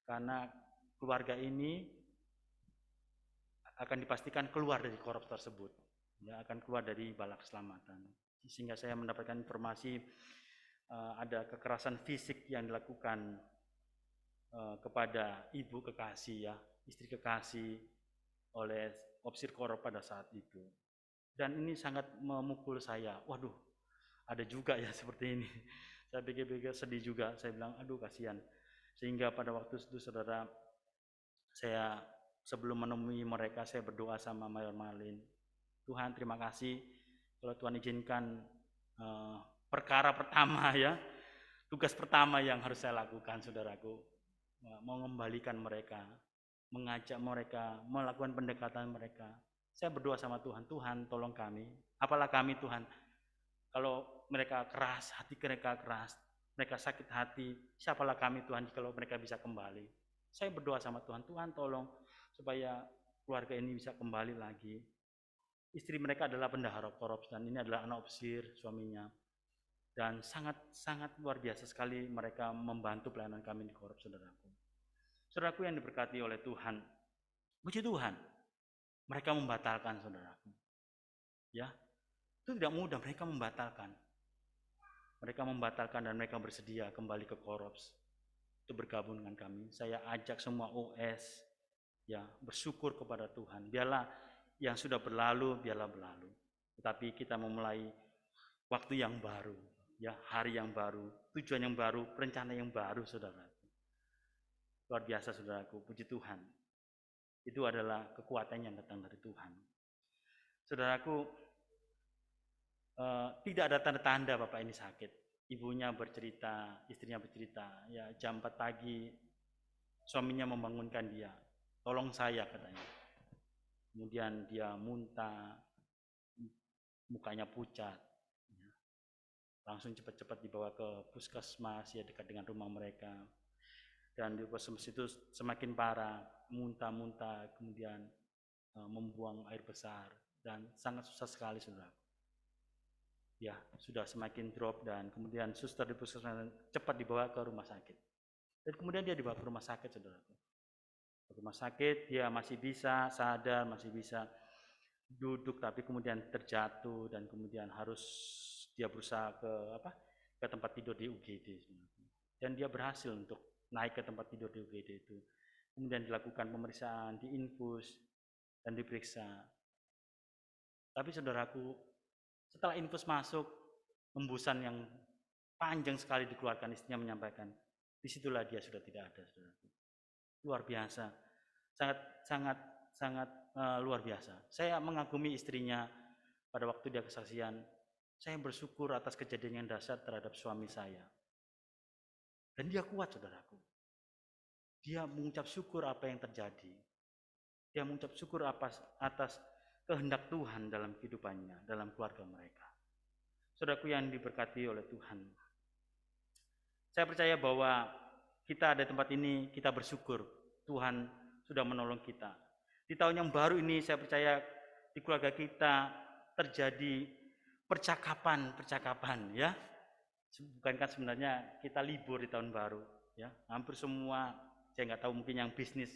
Karena keluarga ini akan dipastikan keluar dari Korps tersebut. Ya, akan keluar dari bala keselamatan. Sehingga saya mendapatkan informasi ada kekerasan fisik yang dilakukan kepada ibu kekasih ya, istri kekasih oleh officer Korps pada saat itu. Dan ini sangat memukul saya. Waduh, ada juga ya seperti ini. Saya pikir-pikir sedih juga. Saya bilang, aduh kasihan. Sehingga pada waktu itu, saudara, saya sebelum menemui mereka, saya berdoa sama Mayor Malin. Tuhan, terima kasih kalau Tuhan izinkan perkara pertama ya, tugas pertama yang harus saya lakukan, saudaraku, mengembalikan mereka, mengajak mereka, melakukan pendekatan mereka. Saya berdoa sama Tuhan, Tuhan tolong kami, apalah kami Tuhan, kalau mereka keras, hati mereka keras, mereka sakit hati, siapalah kami Tuhan kalau mereka bisa kembali. Saya berdoa sama Tuhan, Tuhan tolong supaya keluarga ini bisa kembali lagi. Istri mereka adalah bendahara Korps dan ini adalah anak ofisir suaminya. Dan sangat luar biasa sekali mereka membantu pelayanan kami di Korps, saudaraku. Saudaraku yang diberkati oleh Tuhan, puji Tuhan, mereka membatalkan, saudaraku. Ya, itu tidak mudah, mereka membatalkan. Mereka membatalkan dan mereka bersedia kembali ke Korps untuk bergabung dengan kami. Saya ajak semua OS ya bersyukur kepada Tuhan. Biarlah yang sudah berlalu, biarlah berlalu. Tetapi kita memulai waktu yang baru, ya hari yang baru, tujuan yang baru, rencana yang baru, saudara. Luar biasa, saudaraku, puji Tuhan. Itu adalah kekuatan yang datang dari Tuhan. Saudaraku, tidak ada tanda-tanda bapak ini sakit. Ibunya bercerita, istrinya bercerita, ya jam 4 pagi suaminya membangunkan dia, tolong saya katanya. Kemudian dia muntah, mukanya pucat, ya. Langsung cepat-cepat dibawa ke puskesmas ya dekat dengan rumah mereka. Dan di puskesmas itu semakin parah, muntah-muntah, kemudian membuang air besar dan sangat susah sekali, saudara. Ya, sudah semakin drop dan kemudian suster di puskesmas cepat dibawa ke rumah sakit. Dan kemudian dia dibawa ke rumah sakit, saudaraku. Ke rumah sakit dia masih bisa sadar, masih bisa duduk, tapi kemudian terjatuh dan kemudian harus dia berusaha ke tempat tidur di UGD. Dan dia berhasil untuk naik ke tempat tidur di UGD itu. Kemudian dilakukan pemeriksaan, diinfus dan diperiksa. Tapi saudaraku, setelah infus masuk, hembusan yang panjang sekali dikeluarkan, istrinya menyampaikan, disitulah dia sudah tidak ada, saudaraku. Luar biasa, sangat luar biasa. Saya mengagumi istrinya pada waktu dia kesaksian. Saya bersyukur atas kejadian yang dahsyat terhadap suami saya. Dan dia kuat, saudaraku. Dia mengucap syukur apa yang terjadi. Dia mengucap syukur atas kehendak Tuhan dalam kehidupannya, dalam keluarga mereka. Saudaraku yang diberkati oleh Tuhan. Saya percaya bahwa kita ada di tempat ini, kita bersyukur Tuhan sudah menolong kita. Di tahun yang baru ini saya percaya di keluarga kita terjadi percakapan ya. Bukankah sebenarnya kita libur di tahun baru ya. Hampir semua Saya nggak tahu, mungkin yang bisnis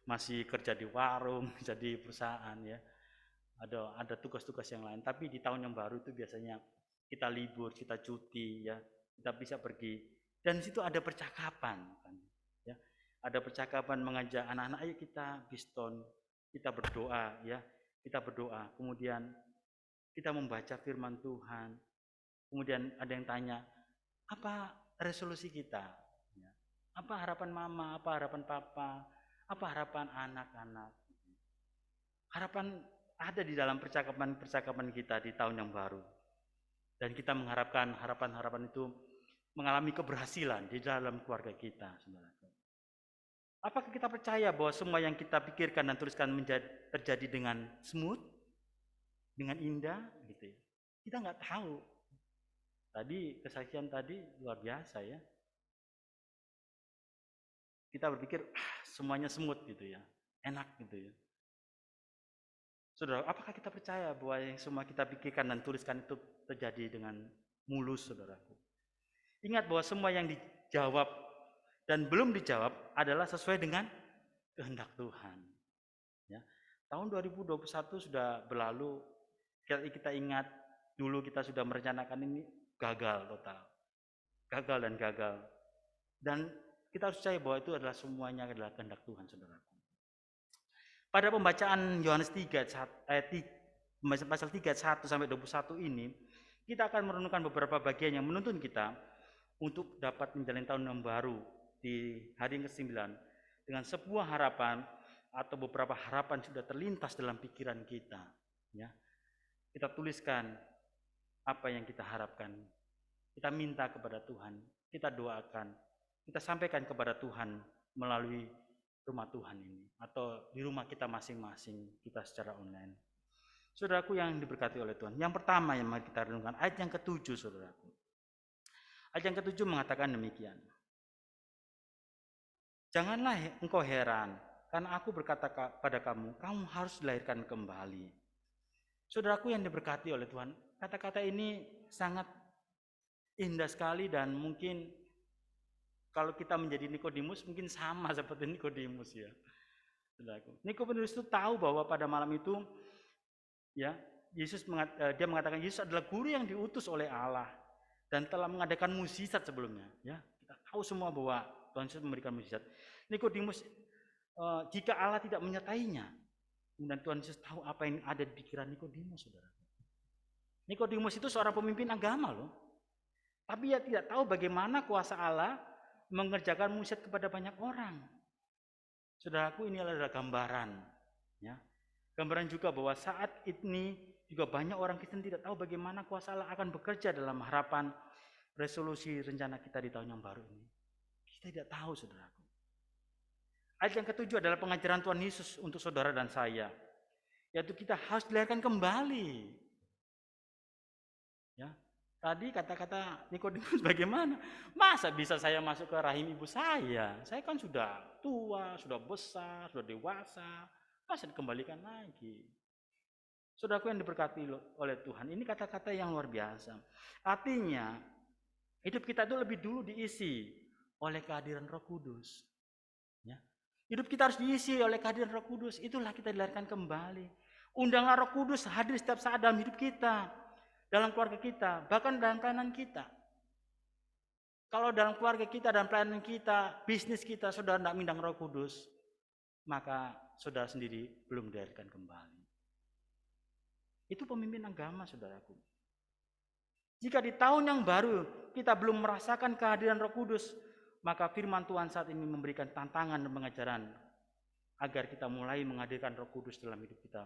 masih kerja di warung, kerja di perusahaan ya. Ada tugas-tugas yang lain. Tapi di tahun yang baru itu biasanya kita libur, kita cuti ya, kita bisa pergi. Dan di situ ada percakapan kan. Ya. Ada percakapan mengajak anak-anak, ayo kita biston, kita berdoa ya. Kita berdoa, kemudian kita membaca firman Tuhan. Kemudian ada yang tanya, apa resolusi kita? Ya. Apa harapan mama, apa harapan papa, apa harapan anak-anak? Harapan ada di dalam percakapan-percakapan kita di tahun yang baru. Dan kita mengharapkan harapan-harapan itu mengalami keberhasilan di dalam keluarga kita, saudara. Apakah kita percaya bahwa semua yang kita pikirkan dan tuliskan terjadi dengan smooth, dengan indah, gitu ya? Kita nggak tahu. Tadi kesaksian tadi luar biasa ya. Kita berpikir semuanya smooth gitu ya, enak gitu ya. Saudara, apakah kita percaya bahwa yang semua kita pikirkan dan tuliskan itu terjadi dengan mulus, saudaraku? Ingat bahwa semua yang dijawab dan belum dijawab adalah sesuai dengan kehendak Tuhan. Ya. Tahun 2021 sudah berlalu, kita ingat dulu kita sudah merencanakan ini, gagal total. Gagal dan gagal. Dan kita harus percaya bahwa itu adalah semuanya adalah kehendak Tuhan, saudaraku. Pada pembacaan Yohanes 3 pasal 3 1 sampai 21 ini, kita akan merenungkan beberapa bagian yang menuntun kita untuk dapat menjalani tahun yang baru di hari yang ke-9 dengan sebuah harapan atau beberapa harapan sudah terlintas dalam pikiran kita, ya. Kita tuliskan apa yang kita harapkan. Kita minta kepada Tuhan, kita doakan, kita sampaikan kepada Tuhan melalui rumah Tuhan ini atau di rumah kita masing-masing, kita secara online. Saudaraku yang diberkati oleh Tuhan, yang pertama yang mari kita renungkan ayat yang ke-7, saudaraku. Ayat yang ke-7 mengatakan demikian. Janganlah engkau heran, karena aku berkata pada kamu, kamu harus dilahirkan kembali. Saudaraku yang diberkati oleh Tuhan, kata-kata ini sangat indah sekali dan mungkin kalau kita menjadi Nikodemus mungkin sama seperti Nikodemus ya. Saudaraku. Nikodemus itu tahu bahwa pada malam itu ya, dia mengatakan Yesus adalah guru yang diutus oleh Allah dan telah mengadakan mukjizat sebelumnya, ya. Kita tahu semua bahwa Tuhan Yesus memberikan mukjizat. Nikodemus, jika Allah tidak menyertainya, dan Tuhan Yesus tahu apa yang ada di pikiran Nikodemus, saudara. Nikodemus itu seorang pemimpin agama loh, tapi dia tidak tahu bagaimana kuasa Allah mengerjakan mukjizat kepada banyak orang. Saudaraku, ini adalah gambaran, ya. Gambaran juga bahwa saat ini juga banyak orang Kristen tidak tahu bagaimana kuasa Allah akan bekerja dalam harapan resolusi rencana kita di tahun yang baru ini. Kita tidak tahu, saudaraku. Ayat yang ke-7 adalah pengajaran Tuhan Yesus untuk saudara dan saya, yaitu kita harus dilahirkan kembali. Ya. Tadi kata-kata Nikodemus bagaimana? Masa bisa saya masuk ke rahim ibu saya? Saya kan sudah tua, sudah besar, sudah dewasa. Masa dikembalikan lagi? Saudaraku yang diberkati oleh Tuhan, ini kata-kata yang luar biasa. Artinya, hidup kita itu lebih dulu diisi oleh kehadiran Roh Kudus. Ya. Hidup kita harus diisi oleh kehadiran Roh Kudus. Itulah kita dilahirkan kembali. Undanglah Roh Kudus hadir setiap saat dalam hidup kita, dalam keluarga kita, bahkan dalam pelayanan kita. Kalau dalam keluarga kita dan pelayanan kita, bisnis kita, saudara tidak mengundang Roh Kudus, maka saudara sendiri belum dilahirkan kembali. Itu pemimpin agama, saudaraku. Jika di tahun yang baru kita belum merasakan kehadiran Roh Kudus, maka firman Tuhan saat ini memberikan tantangan dan pengajaran agar kita mulai menghadirkan Roh Kudus dalam hidup kita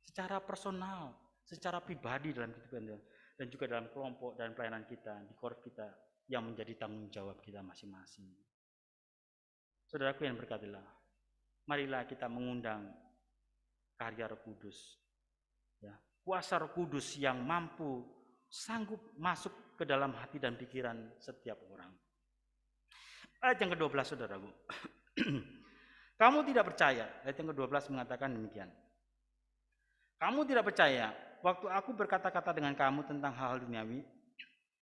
secara personal, secara pribadi dalam hidup kita, dan juga dalam kelompok dan pelayanan kita, di korp kita yang menjadi tanggung jawab kita masing-masing. Saudaraku yang berkatilah, marilah kita mengundang karya Roh Kudus, ya, kuasa Roh Kudus yang mampu sanggup masuk ke dalam hati dan pikiran setiap orang. Ayat yang ke-12, saudaraku. Kamu tidak percaya, ayat yang ke-12 mengatakan demikian. Kamu tidak percaya waktu aku berkata-kata dengan kamu tentang hal-hal duniawi.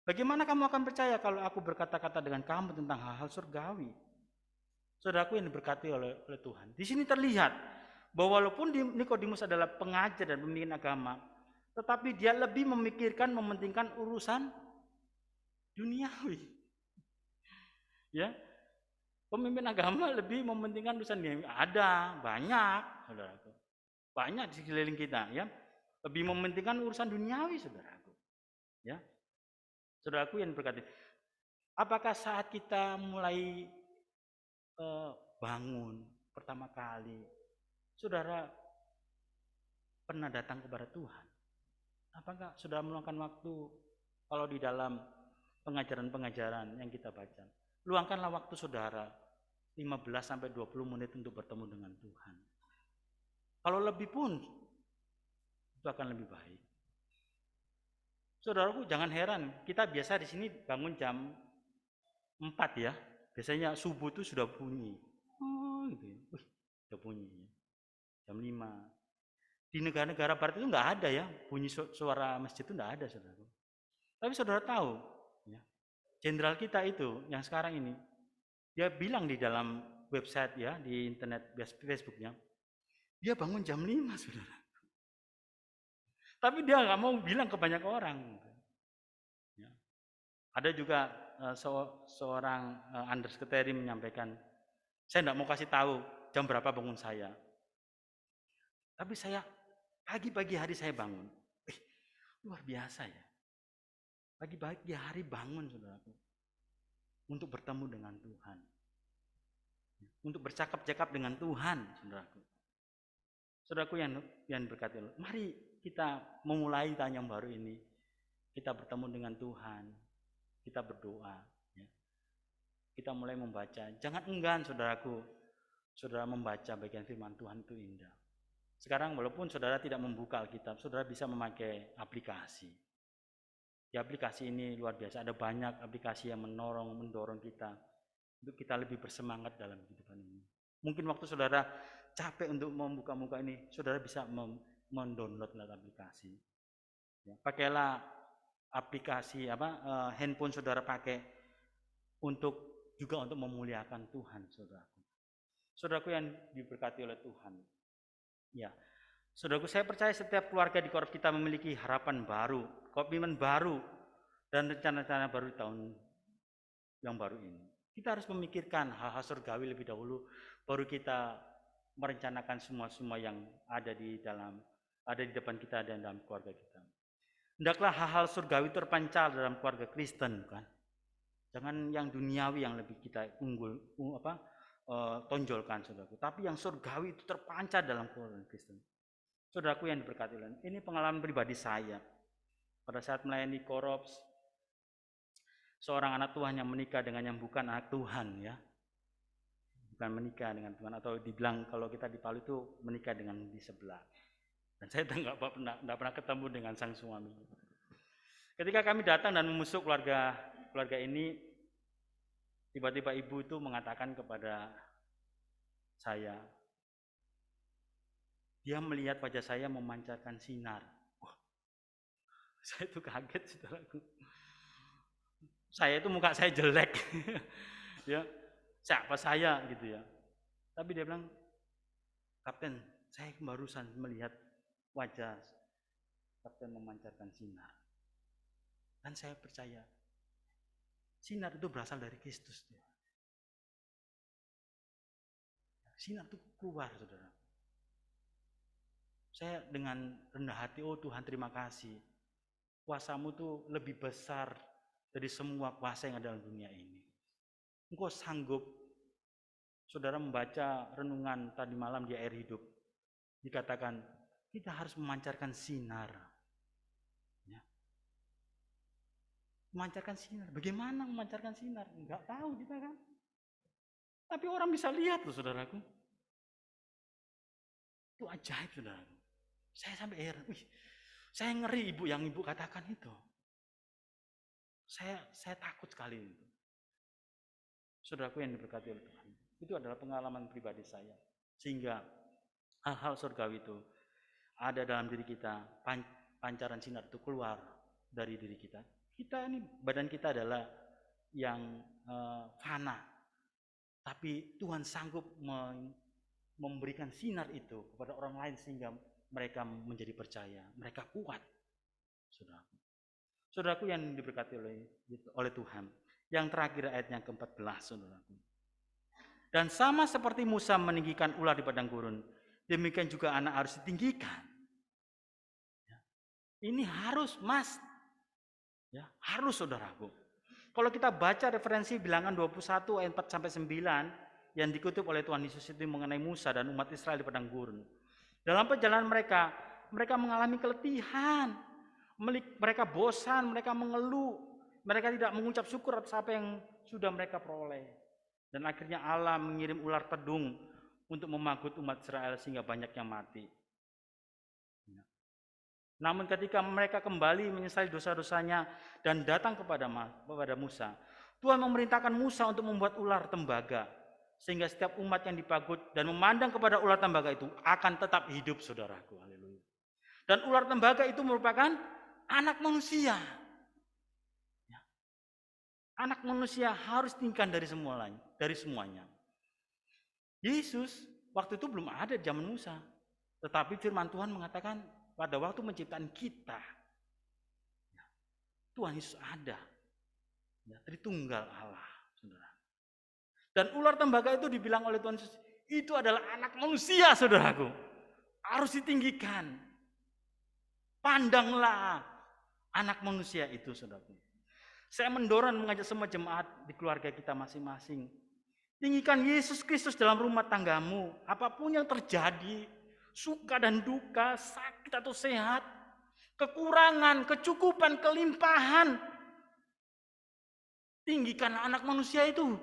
Bagaimana kamu akan percaya kalau aku berkata-kata dengan kamu tentang hal-hal surgawi? Saudaraku yang diberkati oleh Tuhan. Di sini terlihat bahwa walaupun Nikodemus adalah pengajar dan pemimpin agama, tetapi dia lebih memikirkan, mementingkan urusan duniawi. Ya, pemimpin agama lebih mementingkan urusan duniawi. Ada banyak, saudaraku, banyak di sekeliling kita, ya, lebih mementingkan urusan duniawi, saudaraku. Ya, saudaraku yang berkati. Apakah saat kita mulai bangun pertama kali, saudara pernah datang kepada Tuhan? Apakah saudara meluangkan waktu kalau di dalam pengajaran-pengajaran yang kita baca? Luangkanlah waktu saudara 15-20 menit untuk bertemu dengan Tuhan. Kalau lebih pun, itu akan lebih baik. Saudaraku jangan heran, kita biasa di sini bangun jam 4 ya. Biasanya subuh itu sudah bunyi. Oh gitu ya. Sudah bunyi ya. Jam 5. Di negara-negara barat itu enggak ada ya, bunyi suara masjid itu enggak ada, saudara. Tapi saudara tahu, ya, jenderal kita itu yang sekarang ini, dia bilang di dalam website ya, di internet Facebooknya, dia bangun jam 5, saudara. Tapi dia nggak mau bilang ke banyak orang. Ya. Ada juga seorang Anders Keteri menyampaikan, saya nggak mau kasih tahu jam berapa bangun saya. Tapi saya pagi-pagi hari saya bangun. Luar biasa ya. Pagi-pagi hari bangun, saudaraku. Untuk bertemu dengan Tuhan. Untuk bercakap-cakap dengan Tuhan, saudaraku. Saudaraku yang berkati, mari kita memulai tahun yang baru ini. Kita bertemu dengan Tuhan. Kita berdoa. Ya. Kita mulai membaca. Jangan enggan, saudaraku. Saudara membaca bagian firman Tuhan itu indah. Sekarang walaupun saudara tidak membuka Alkitab, saudara bisa memakai aplikasi. Di aplikasi ini luar biasa, ada banyak aplikasi yang mendorong kita untuk kita lebih bersemangat dalam kehidupan ini. Mungkin waktu saudara capek untuk membuka-buka ini, saudara bisa mendownload aplikasi. Ya, pakailah aplikasi handphone saudara pakai juga untuk memuliakan Tuhan, saudaraku. Saudaraku yang diberkati oleh Tuhan. Ya, saudaraku, saya percaya setiap keluarga di Korop kita memiliki harapan baru, komitmen baru, dan rencana-rencana baru di tahun yang baru ini. Kita harus memikirkan hal-hal surgawi lebih dahulu, baru kita merencanakan semua yang ada di depan kita dan dalam keluarga kita. Hendaklah hal-hal surgawi terpancar dalam keluarga Kristen, kan? Jangan yang duniawi yang lebih kita tonjolkan, saudaraku. Tapi yang surgawi itu terpancar dalam keluarga Kristen. Saudaraku yang diberkati Tuhan, ini pengalaman pribadi saya. Pada saat melayani Korops, seorang anak Tuhan yang menikah dengan yang bukan anak Tuhan, ya. Bukan menikah dengan Tuhan, atau dibilang kalau kita di Palu itu menikah dengan di sebelah. Dan saya tidak pernah ketemu dengan sang suami. Ketika kami datang dan memusuk keluarga ini, tiba-tiba ibu itu mengatakan kepada saya, dia melihat wajah saya memancarkan sinar. Wah, saya itu kaget, saudaraku. Saya itu muka saya jelek, ya, siapa saya gitu ya. Tapi dia bilang, Kapten, saya barusan melihat wajah Kapten memancarkan sinar. Dan saya percaya, sinar itu berasal dari Kristus. Sinar itu keluar, saudara. Saya dengan rendah hati, oh Tuhan terima kasih. Kuasamu itu lebih besar dari semua kuasa yang ada dalam dunia ini. Engkau sanggup, saudara membaca renungan tadi malam di Air Hidup. Dikatakan, kita harus memancarkan sinar. Ya. Memancarkan sinar. Bagaimana memancarkan sinar? Enggak tahu kita kan. Tapi orang bisa lihat loh, saudaraku. Itu ajaib, saudaraku. Saya sampai heran. Saya ngeri yang ibu katakan itu. Saya takut sekali itu. Saudaraku yang diberkati oleh Tuhan. Itu adalah pengalaman pribadi saya. Sehingga hal-hal surgawi itu ada dalam diri kita. Pancaran sinar itu keluar dari diri kita. Kita ini, badan kita adalah yang fana. Tapi Tuhan sanggup memberikan sinar itu kepada orang lain sehingga mereka menjadi percaya, mereka kuat. Saudaraku. Saudaraku yang diberkati oleh Tuhan. Yang terakhir ayat yang ke-14, saudaraku. Dan sama seperti Musa meninggikan ular di padang gurun, demikian juga anak harus ditinggikan. Ini harus, Mas. Ya, harus, saudaraku. Kalau kita baca referensi Bilangan 21 ayat 4 sampai 9 yang dikutip oleh Tuhan Yesus itu mengenai Musa dan umat Israel di padang gurun. Dalam perjalanan mereka mengalami keletihan. Mereka bosan, mereka mengeluh, mereka tidak mengucap syukur atas apa yang sudah mereka peroleh. Dan akhirnya Allah mengirim ular tedung untuk memanggut umat Israel sehingga banyak yang mati. Namun ketika mereka kembali menyesali dosa-dosanya dan datang kepada Musa, Tuhan memerintahkan Musa untuk membuat ular tembaga. Sehingga setiap umat yang dipagut dan memandang kepada ular tembaga itu akan tetap hidup, saudaraku. Haleluya. Dan ular tembaga itu merupakan anak manusia. Ya. Anak manusia harus tinggikan dari semuanya. Yesus waktu itu belum ada di zaman Musa. Tetapi firman Tuhan mengatakan pada waktu menciptakan kita, ya, Tuhan Yesus ada. Ya, Tritunggal Allah, saudara. Dan ular tembaga itu dibilang oleh Tuhan Yesus, itu adalah anak manusia, saudaraku. Harus ditinggikan. Pandanglah anak manusia itu, saudaraku. Saya mendorong mengajak semua jemaat di keluarga kita masing-masing. Tinggikan Yesus Kristus dalam rumah tanggamu. Apapun yang terjadi, suka dan duka, sakit atau sehat, kekurangan, kecukupan, kelimpahan. Tinggikan anak manusia itu.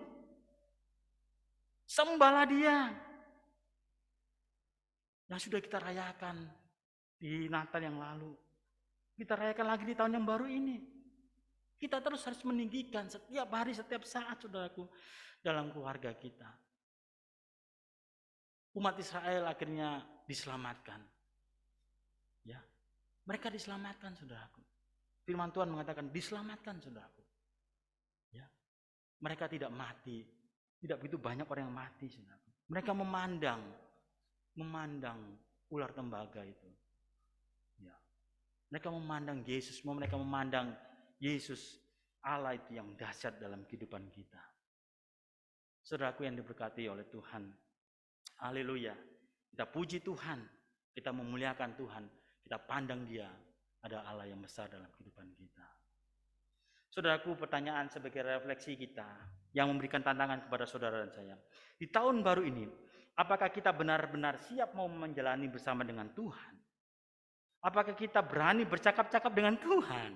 Sembahlah dia. Yang sudah kita rayakan di Natal yang lalu. Kita rayakan lagi di tahun yang baru ini. Kita terus harus meninggikan setiap hari, setiap saat, saudaraku, dalam keluarga kita. Umat Israel akhirnya diselamatkan. Ya, mereka diselamatkan, saudaraku. Firman Tuhan mengatakan diselamatkan, saudaraku. Ya, mereka tidak mati. Tidak begitu banyak orang yang mati, saudaraku. Mereka memandang ular tembaga itu. Ya. Mereka memandang Yesus, mereka memandang Yesus Allah itu yang dahsyat dalam kehidupan kita. Saudaraku yang diberkati oleh Tuhan. Haleluya. Kita puji Tuhan, kita memuliakan Tuhan, kita pandang Dia ada Allah yang besar dalam kehidupan kita. Saudaraku, pertanyaan sebagai refleksi kita yang memberikan tantangan kepada saudara dan saya. Di tahun baru ini, apakah kita benar-benar siap mau menjalani bersama dengan Tuhan? Apakah kita berani bercakap-cakap dengan Tuhan?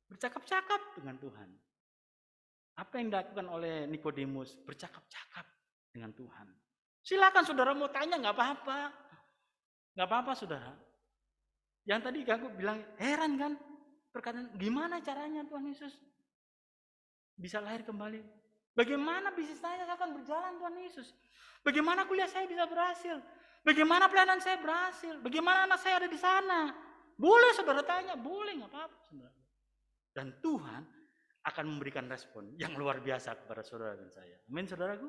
Bercakap-cakap dengan Tuhan. Apa yang dilakukan oleh Nikodemus? Bercakap-cakap dengan Tuhan. Silakan saudara mau tanya, nggak apa-apa. Nggak apa-apa saudara. Yang tadi aku bilang, heran kan? Perkataan, gimana caranya Tuhan Yesus bisa lahir kembali? Bagaimana bisnis saya akan berjalan Tuhan Yesus? Bagaimana kuliah saya bisa berhasil? Bagaimana pelayanan saya berhasil? Bagaimana anak saya ada di sana? Boleh saudara tanya, boleh, nggak apa-apa saudara. Dan Tuhan akan memberikan respon yang luar biasa kepada saudara dan saya. Amin saudaraku.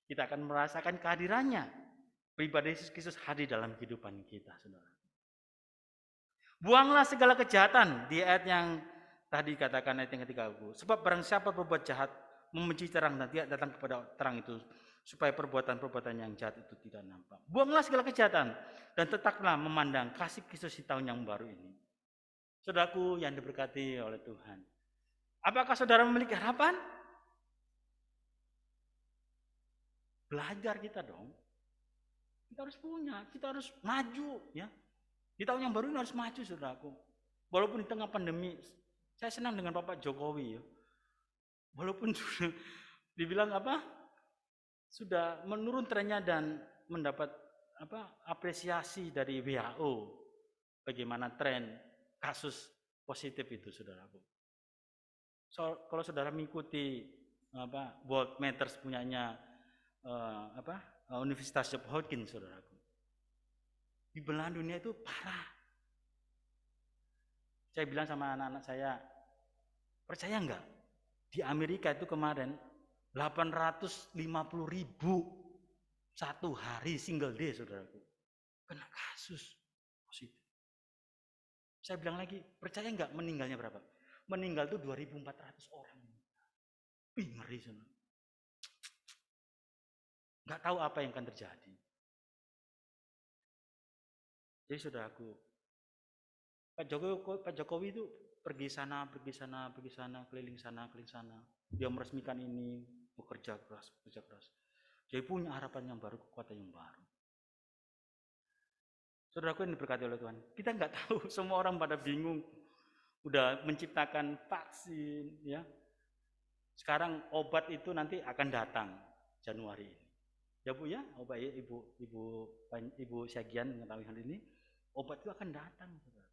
Kita akan merasakan kehadirannya. Pribadi Yesus Kristus hadir dalam kehidupan kita, saudara. Buanglah segala kejahatan di ayat yang tadi katakan ayat yang ketiga. Sebab barang siapa berbuat jahat, membenci terang dan tidak datang kepada terang itu, supaya perbuatan-perbuatan yang jahat itu tidak nampak. Buanglah segala kejahatan dan tetaplah memandang kasih Kristus di tahun yang baru ini. Saudaraku yang diberkati oleh Tuhan. Apakah saudara memiliki harapan? Belajar kita dong. Kita harus punya, kita harus maju ya. Di tahun yang baru ini harus maju saudaraku. Walaupun di tengah pandemi, saya senang dengan Bapak Jokowi ya. Walaupun sudah dibilang sudah menurun trennya dan mendapat apresiasi dari WHO. Bagaimana tren kasus positif itu saudaraku. Kalau saudara mengikuti World Matters punyanya Universitas Johns Hopkins saudaraku. Di belahan dunia itu parah. Saya bilang sama anak-anak saya, percaya enggak? Di Amerika itu kemarin 850.000 satu hari single day, saudaraku. Kena kasus positif. Saya bilang lagi, percaya nggak meninggalnya berapa? Meninggal itu 2.400 orang. Ngeri, saudara. Nggak tahu apa yang akan terjadi. Jadi saudaraku, Pak Jokowi itu pergi sana, keliling sana. Dia meresmikan ini, bekerja keras. Dia punya harapan yang baru, kekuatan yang baru. Saudaraku yang diberkati oleh Tuhan, kita nggak tahu, semua orang pada bingung. Udah menciptakan vaksin, ya. Sekarang obat itu nanti akan datang Januari ini. Ya Bu ya, obat Ibu Syagian mengetahui hal ini, obat itu akan datang, saudara.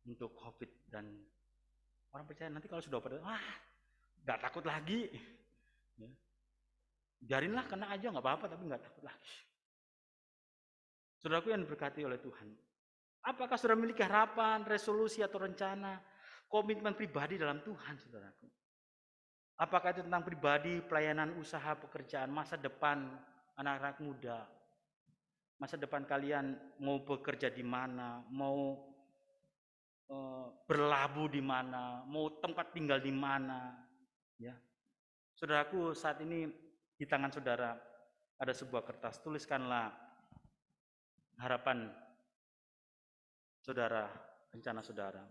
Untuk COVID, dan orang percaya nanti kalau sudah obat, nggak takut lagi. Ya. Biarinlah kena aja, nggak apa-apa, tapi nggak takut lagi. Saudaraku yang diberkati oleh Tuhan, apakah saudara memiliki harapan, resolusi atau rencana, komitmen pribadi dalam Tuhan, saudaraku? Apakah itu tentang pribadi, pelayanan, usaha, pekerjaan, masa depan anak-anak muda? Masa depan kalian mau bekerja di mana, mau berlabuh di mana, mau tempat tinggal di mana, ya. Saudaraku, saat ini di tangan saudara ada sebuah kertas, tuliskanlah harapan saudara, rencana saudara.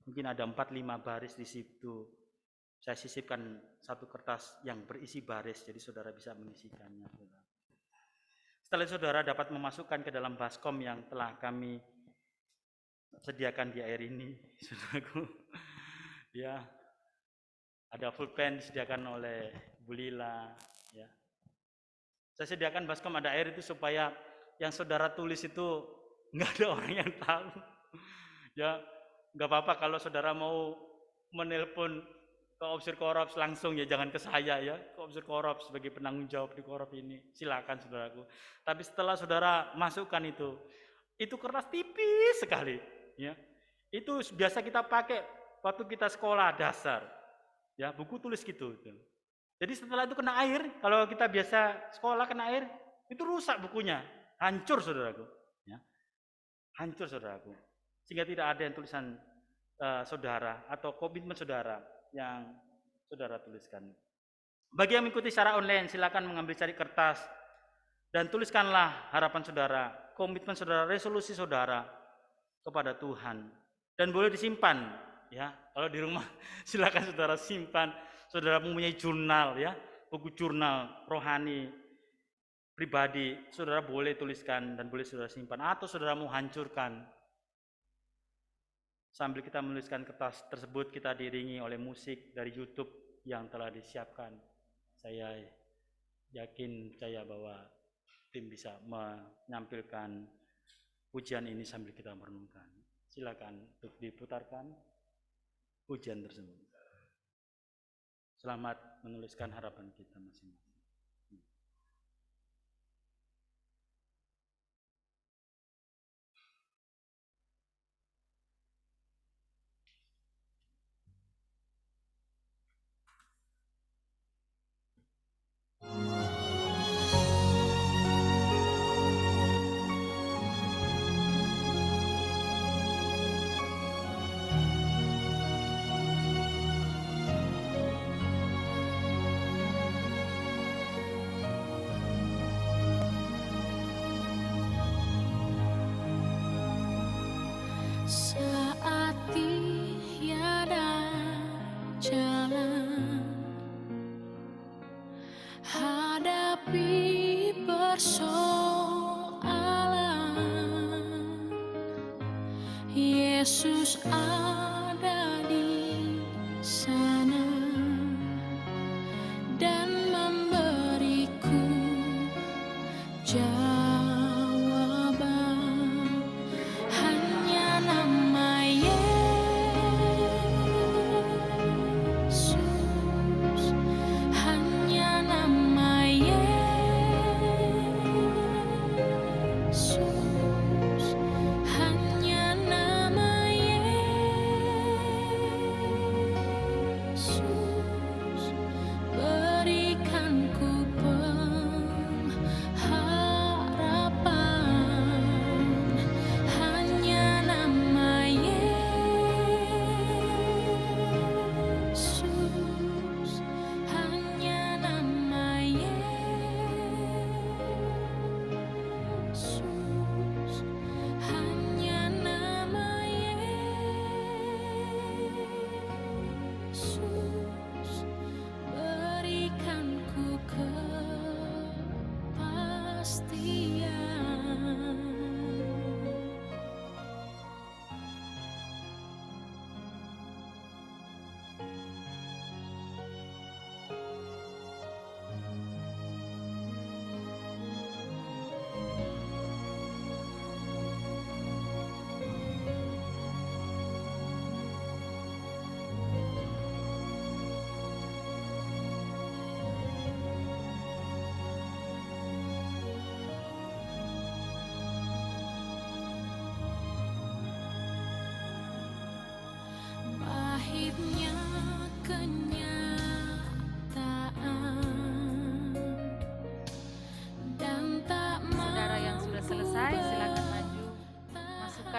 Mungkin ada 4-5 baris di situ. Saya sisipkan satu kertas yang berisi baris, jadi saudara bisa mengisikannya. Setelah saudara dapat memasukkan ke dalam baskom yang telah kami sediakan di air ini, saudaraku, ya, ada pulpen disediakan oleh Bu Lila, ya. Saya sediakan baskom ada air itu supaya yang saudara tulis itu nggak ada orang yang tahu. Ya, nggak apa-apa kalau saudara mau menelpon ke Obsir Korops langsung, ya jangan ke saya, ya, ke Obsir Korops sebagai penanggung jawab di Korop ini. Silakan saudaraku. Tapi setelah saudara masukkan itu kertas tipis sekali, ya. Itu biasa kita pakai waktu kita sekolah dasar, ya, buku tulis gitu. Jadi setelah itu kena air, kalau kita biasa sekolah kena air, itu rusak bukunya. Hancur saudaraku, ya. Hancur saudaraku, sehingga tidak ada yang tulisan saudara atau komitmen saudara yang saudara tuliskan. Bagi yang mengikuti secara online, silakan mengambil cari kertas dan tuliskanlah harapan saudara, komitmen saudara, resolusi saudara kepada Tuhan, dan boleh disimpan, ya. Kalau di rumah silakan saudara simpan. Saudara mempunyai jurnal, ya, buku jurnal rohani pribadi, saudara boleh tuliskan dan boleh saudara simpan, atau saudara mau hancurkan. Sambil kita menuliskan kertas tersebut, kita diiringi oleh musik dari YouTube yang telah disiapkan. Saya yakin, percaya bahwa tim bisa menampilkan pujian ini sambil kita merenungkan. Silakan untuk diputarkan pujian tersebut. Selamat menuliskan harapan kita masing-masing. Saat tiada jalan, hadapi persoalan, Yesus ada di sana dan memberiku jawaban. Hanya nama Yesus, hanya nama Yesus, hanya nama Yesus.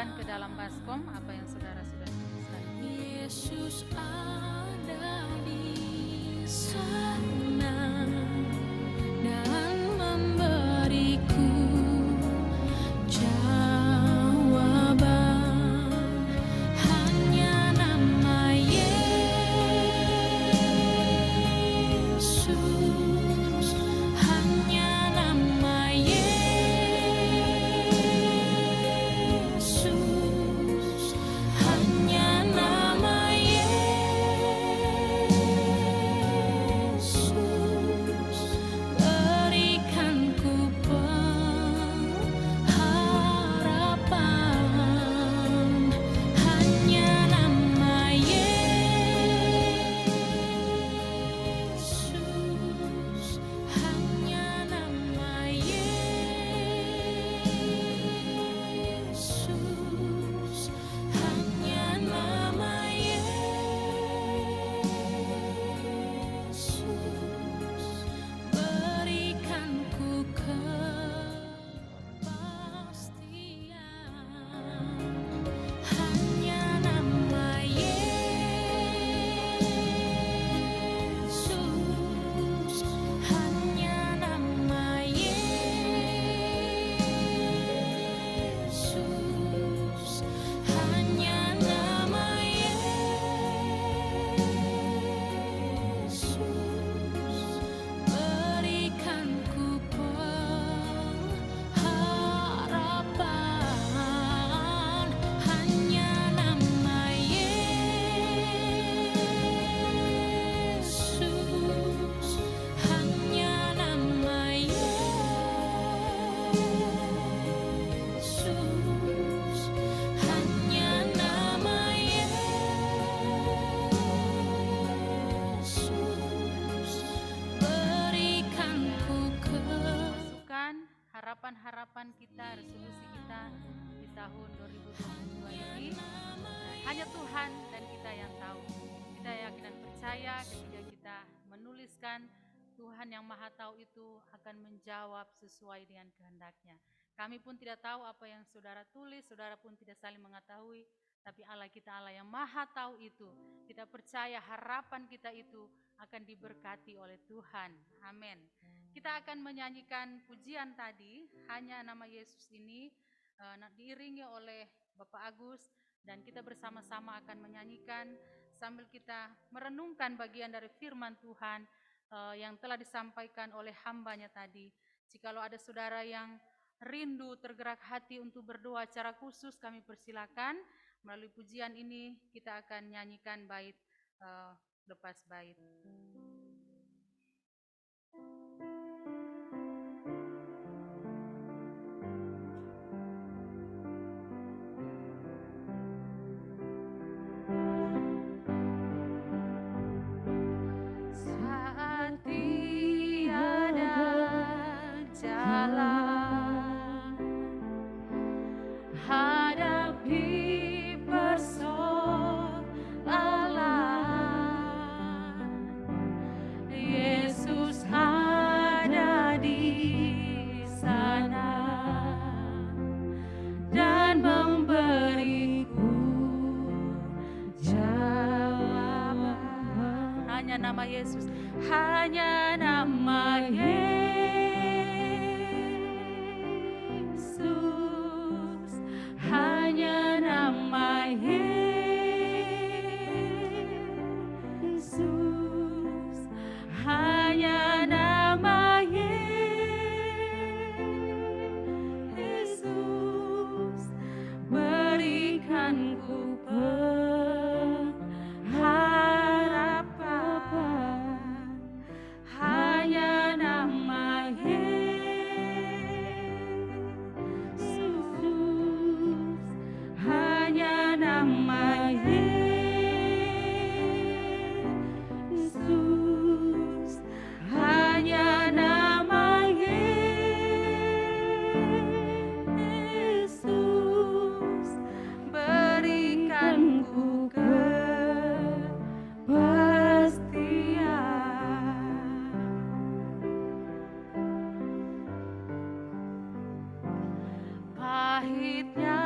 tuliskan ke dalam baskom apa yang saudara sudah tuliskan. Yesus ada di sana dan memberiku jawaban. Hanya nama Yesus, hanya nama Yesus, hanya nama Yesus, berikan ku pengharapan. Hanya nama Yesus, hanya nama Yesus, hanya nama Yesus, berikan ku kepastian. Hanya nama Yesus, hanya nama Yesus, hanya nama Yesus, berikan ku pengharapan. Hanya nama Yesus, hanya nama Yesus, hanya nama Yesus, berikan ku Masukkan harapan-harapan kita, resolusi kita di tahun 2022 ini. Hanya Tuhan dan kita yang tahu. Kita yakin dan percaya ketika kita menuliskan, Tuhan yang Maha Tahu itu akan menjawab sesuai dengan kehendaknya. Kami pun tidak tahu apa yang saudara tulis, saudara pun tidak saling mengetahui, tapi Allah kita Allah yang Maha Tahu itu. Kita percaya harapan kita itu akan diberkati oleh Tuhan. Amin. Kita akan menyanyikan pujian tadi, hanya nama Yesus ini, diiringi oleh Bapak Agus, dan kita bersama-sama akan menyanyikan sambil kita merenungkan bagian dari firman Tuhan yang telah disampaikan oleh hambanya tadi. Jikalau ada saudara yang rindu tergerak hati untuk berdoa secara khusus, kami persilakan melalui pujian ini kita akan nyanyikan bait lepas bait. Saat tiada jalan, hadapi persoalan, Yesus ada di sana dan memberiku jawaban. Hanya nama Yesus, hanya nama Yesus, hanya nama Yesus, hanya nama Yesus, berikan ku pengharapan. Hanya nama Yesus, hanya nama Yesus, hanya nama Yesus, berikan ku kepastian. Pahitnya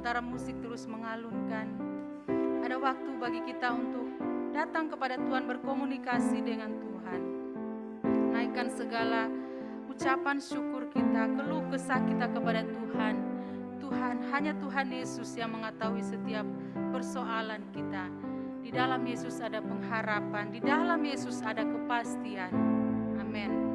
sementara musik terus mengalunkan, ada waktu bagi kita untuk datang kepada Tuhan, berkomunikasi dengan Tuhan. Naikkan segala ucapan syukur kita, keluh kesah kita kepada Tuhan. Tuhan, hanya Tuhan Yesus yang mengetahui setiap persoalan kita. Di dalam Yesus ada pengharapan, di dalam Yesus ada kepastian. Amin.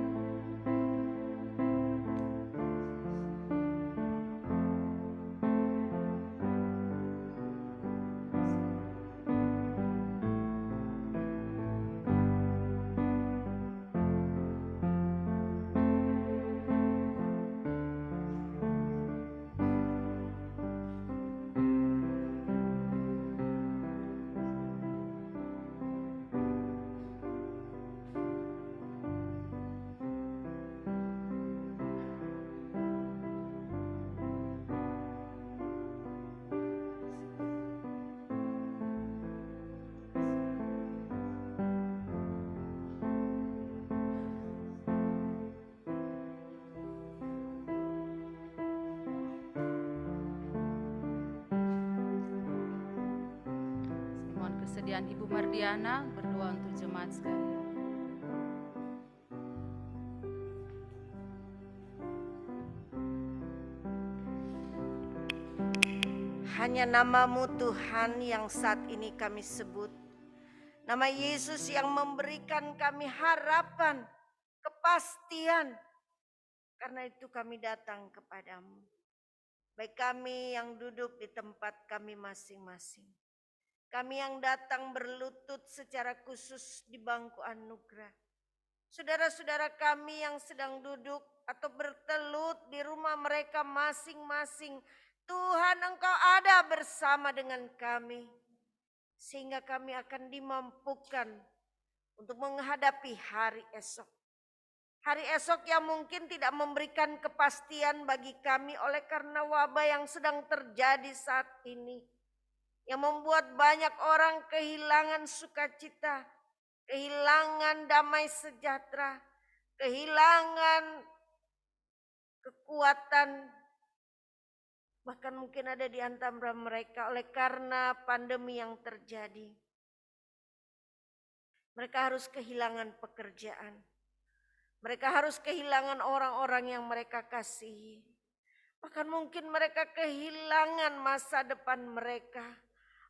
Mohon kesediaan Ibu Mardiana berdoa untuk jemaat sekalian. Hanya nama-Mu Tuhan yang saat ini kami sebut. Nama Yesus yang memberikan kami harapan, kepastian. Karena itu kami datang kepadamu. Baik kami yang duduk di tempat kami masing-masing. Kami yang datang berlutut secara khusus di bangku anugerah. Saudara-saudara kami yang sedang duduk atau bertelut di rumah mereka masing-masing. Tuhan, Engkau ada bersama dengan kami. Sehingga kami akan dimampukan untuk menghadapi hari esok. Hari esok yang mungkin tidak memberikan kepastian bagi kami oleh karena wabah yang sedang terjadi saat ini. Yang membuat banyak orang kehilangan sukacita, kehilangan damai sejahtera, kehilangan kekuatan. Bahkan mungkin ada di antara mereka oleh karena pandemi yang terjadi. Mereka harus kehilangan pekerjaan. Mereka harus kehilangan orang-orang yang mereka kasihi. Bahkan mungkin mereka kehilangan masa depan mereka.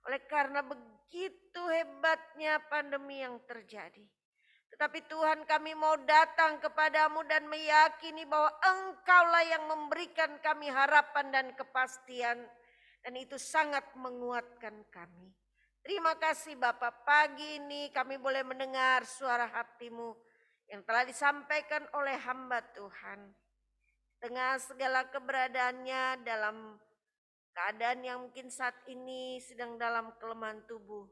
Oleh karena begitu hebatnya pandemi yang terjadi. Tetapi Tuhan, kami mau datang kepadamu dan meyakini bahwa Engkaulah yang memberikan kami harapan dan kepastian. Dan itu sangat menguatkan kami. Terima kasih Bapak, pagi ini kami boleh mendengar suara hati-Mu yang telah disampaikan oleh hamba Tuhan. Dengan segala keberadaannya dalam keadaan yang mungkin saat ini sedang dalam kelemahan tubuh.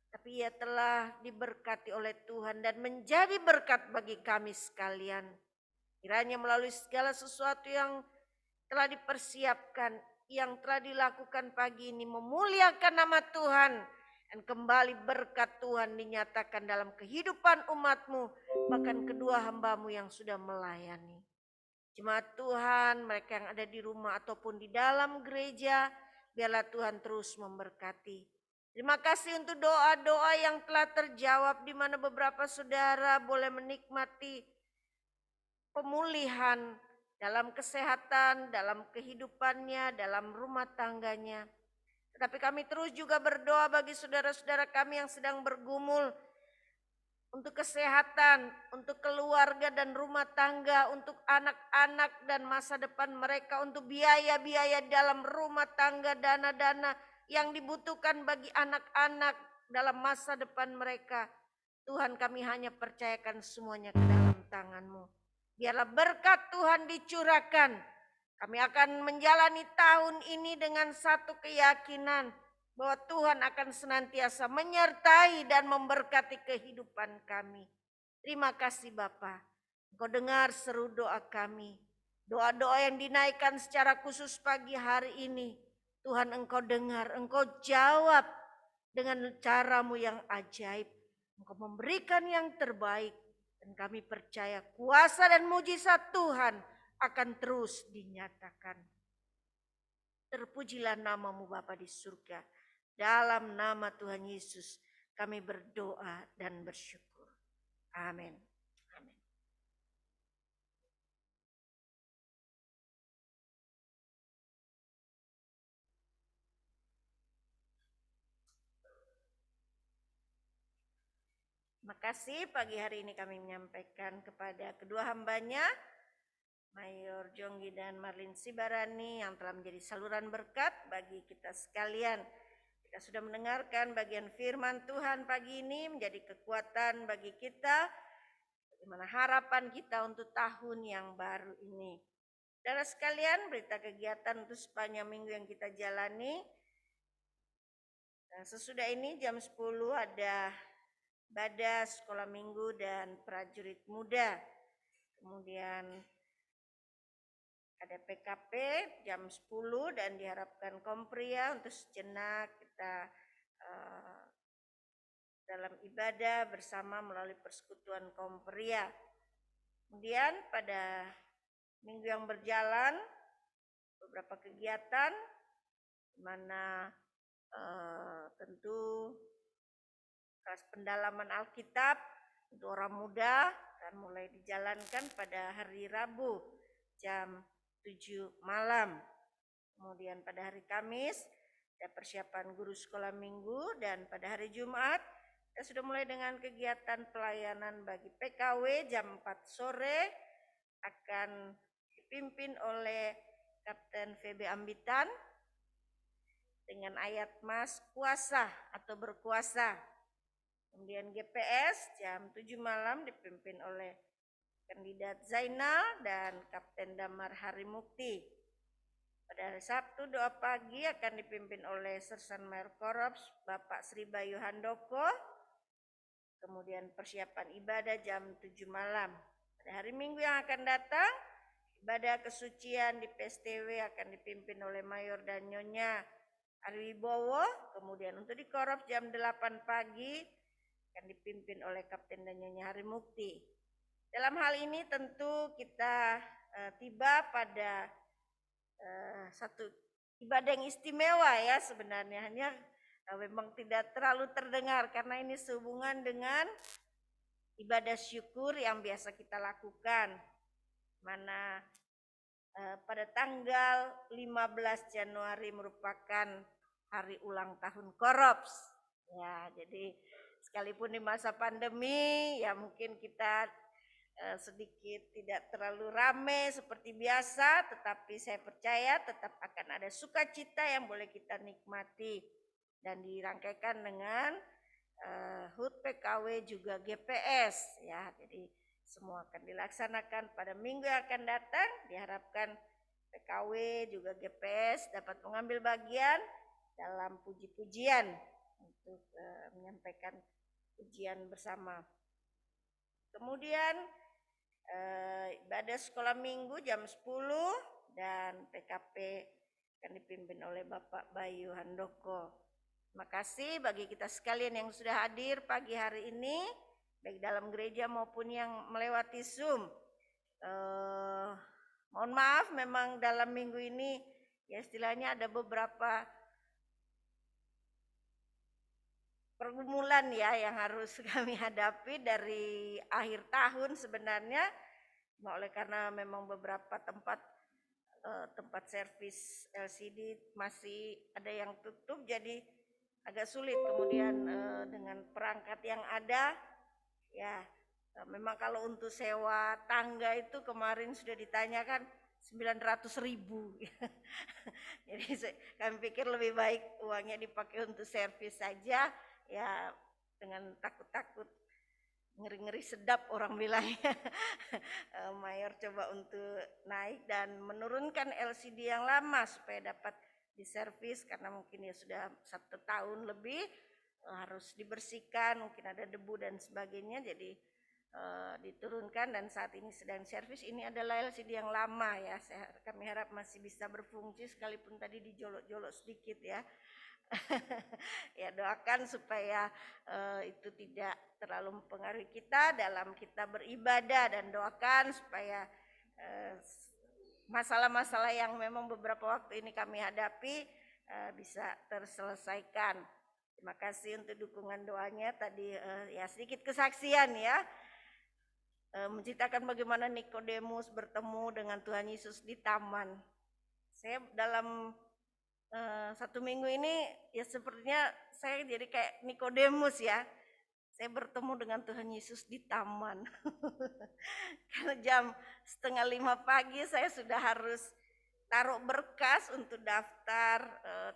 Tapi ia telah diberkati oleh Tuhan dan menjadi berkat bagi kami sekalian. Kiranya melalui segala sesuatu yang telah dipersiapkan, yang telah dilakukan pagi ini memuliakan nama Tuhan. Dan kembali berkat Tuhan dinyatakan dalam kehidupan umat-Mu, bahkan kedua hamba-Mu yang sudah melayani. Jemaat Tuhan, mereka yang ada di rumah ataupun di dalam gereja, biarlah Tuhan terus memberkati. Terima kasih untuk doa-doa yang telah terjawab, di mana beberapa saudara boleh menikmati pemulihan dalam kesehatan, dalam kehidupannya, dalam rumah tangganya. Tetapi kami terus juga berdoa bagi saudara-saudara kami yang sedang bergumul untuk kesehatan, untuk keluarga dan rumah tangga, untuk anak-anak dan masa depan mereka, untuk biaya-biaya dalam rumah tangga, dana-dana yang dibutuhkan bagi anak-anak dalam masa depan mereka. Tuhan, kami hanya percayakan semuanya ke dalam tangan-Mu. Biarlah berkat Tuhan dicurahkan. Kami akan menjalani tahun ini dengan satu keyakinan bahwa Tuhan akan senantiasa menyertai dan memberkati kehidupan kami. Terima kasih Bapa. Engkau dengar seru doa kami. Doa-doa yang dinaikkan secara khusus pagi hari ini. Tuhan, Engkau dengar, Engkau jawab dengan cara-Mu yang ajaib. Engkau memberikan yang terbaik. Dan kami percaya kuasa dan mujizat Tuhan akan terus dinyatakan. Terus Terpujilah namamu Bapa di surga. Dalam nama Tuhan Yesus kami berdoa dan bersyukur. Amin. Amin. Terima kasih, pagi hari ini kami menyampaikan kepada kedua hambanya, Mayor Jonggi dan Marlin Sibarani, yang telah menjadi saluran berkat bagi kita sekalian. Kita sudah mendengarkan bagian firman Tuhan pagi ini, menjadi kekuatan bagi kita, bagaimana harapan kita untuk tahun yang baru ini. Saudara sekalian, berita kegiatan untuk sepanjang minggu yang kita jalani. Nah, sesudah ini jam 10 ada ibadah sekolah minggu dan prajurit muda. Kemudian ada PKP jam 10 dan diharapkan kompria untuk sejenak kita dalam ibadah bersama melalui persekutuan kompria. Kemudian pada minggu yang berjalan beberapa kegiatan di mana tentu kelas pendalaman Alkitab untuk orang muda akan mulai dijalankan pada hari Rabu jam 7 malam. Kemudian pada hari Kamis ada persiapan guru sekolah minggu, dan pada hari Jumat kita sudah mulai dengan kegiatan pelayanan bagi PKW jam 4 sore akan dipimpin oleh Kapten VB Ambitan dengan ayat Mas kuasa atau berkuasa. Kemudian GPS jam 7 malam dipimpin oleh kandidat Zainal dan Kapten Damar Harimukti. Pada hari Sabtu doa pagi akan dipimpin oleh Sersan Mayor Korops Bapak Sri Bayu Handoko. Kemudian persiapan ibadah jam 7 malam. Pada hari Minggu yang akan datang, ibadah kesucian di PSTW akan dipimpin oleh Mayor dan Nyonya Arwibowo. Kemudian untuk di Korops jam 8 pagi akan dipimpin oleh Kapten dan Nyonya Harimukti. Dalam hal ini tentu kita tiba pada satu ibadah yang istimewa ya sebenarnya, hanya memang tidak terlalu terdengar karena ini sehubungan dengan ibadah syukur yang biasa kita lakukan, mana pada tanggal 15 Januari merupakan hari ulang tahun Korops. Ya, jadi sekalipun di masa pandemi ya mungkin kita sedikit tidak terlalu ramai seperti biasa, tetapi saya percaya tetap akan ada sukacita yang boleh kita nikmati, dan dirangkaikan dengan HUT PKW juga GPS ya. Jadi semua akan dilaksanakan pada minggu yang akan datang. Diharapkan PKW juga GPS dapat mengambil bagian dalam puji-pujian untuk menyampaikan pujian bersama. Kemudian ibadah sekolah minggu jam 10 dan PKP akan dipimpin oleh Bapak Bayu Handoko. Terima kasih bagi kita sekalian yang sudah hadir pagi hari ini, baik dalam gereja maupun yang melewati Zoom. Mohon maaf memang dalam minggu ini ya istilahnya ada beberapa pergumulan ya yang harus kami hadapi dari akhir tahun sebenarnya, oleh karena memang beberapa tempat servis LCD masih ada yang tutup, jadi agak sulit. Kemudian dengan perangkat yang ada ya memang kalau untuk sewa tangga itu kemarin sudah ditanyakan 900.000. Jadi kami pikir lebih baik uangnya dipakai untuk servis saja. Ya dengan takut-takut, ngeri-ngeri sedap orang bilangnya. Mayor coba untuk naik dan menurunkan LCD yang lama supaya dapat diservis, karena mungkin ya sudah 1 tahun lebih harus dibersihkan, mungkin ada debu dan sebagainya, jadi diturunkan dan saat ini sedang servis. Ini adalah LCD yang lama ya, kami harap masih bisa berfungsi sekalipun tadi dijolok-jolok sedikit ya. Ya doakan supaya itu tidak terlalu mempengaruhi kita dalam kita beribadah, dan doakan supaya masalah-masalah yang memang beberapa waktu ini kami hadapi bisa terselesaikan. Terima kasih untuk dukungan doanya tadi, ya sedikit kesaksian ya, menceritakan bagaimana Nikodemus bertemu dengan Tuhan Yesus di taman. Saya dalam 1 minggu ini ya sepertinya saya jadi kayak Nikodemus ya. Saya bertemu dengan Tuhan Yesus di taman. Karena jam 4:30 pagi saya sudah harus taruh berkas untuk daftar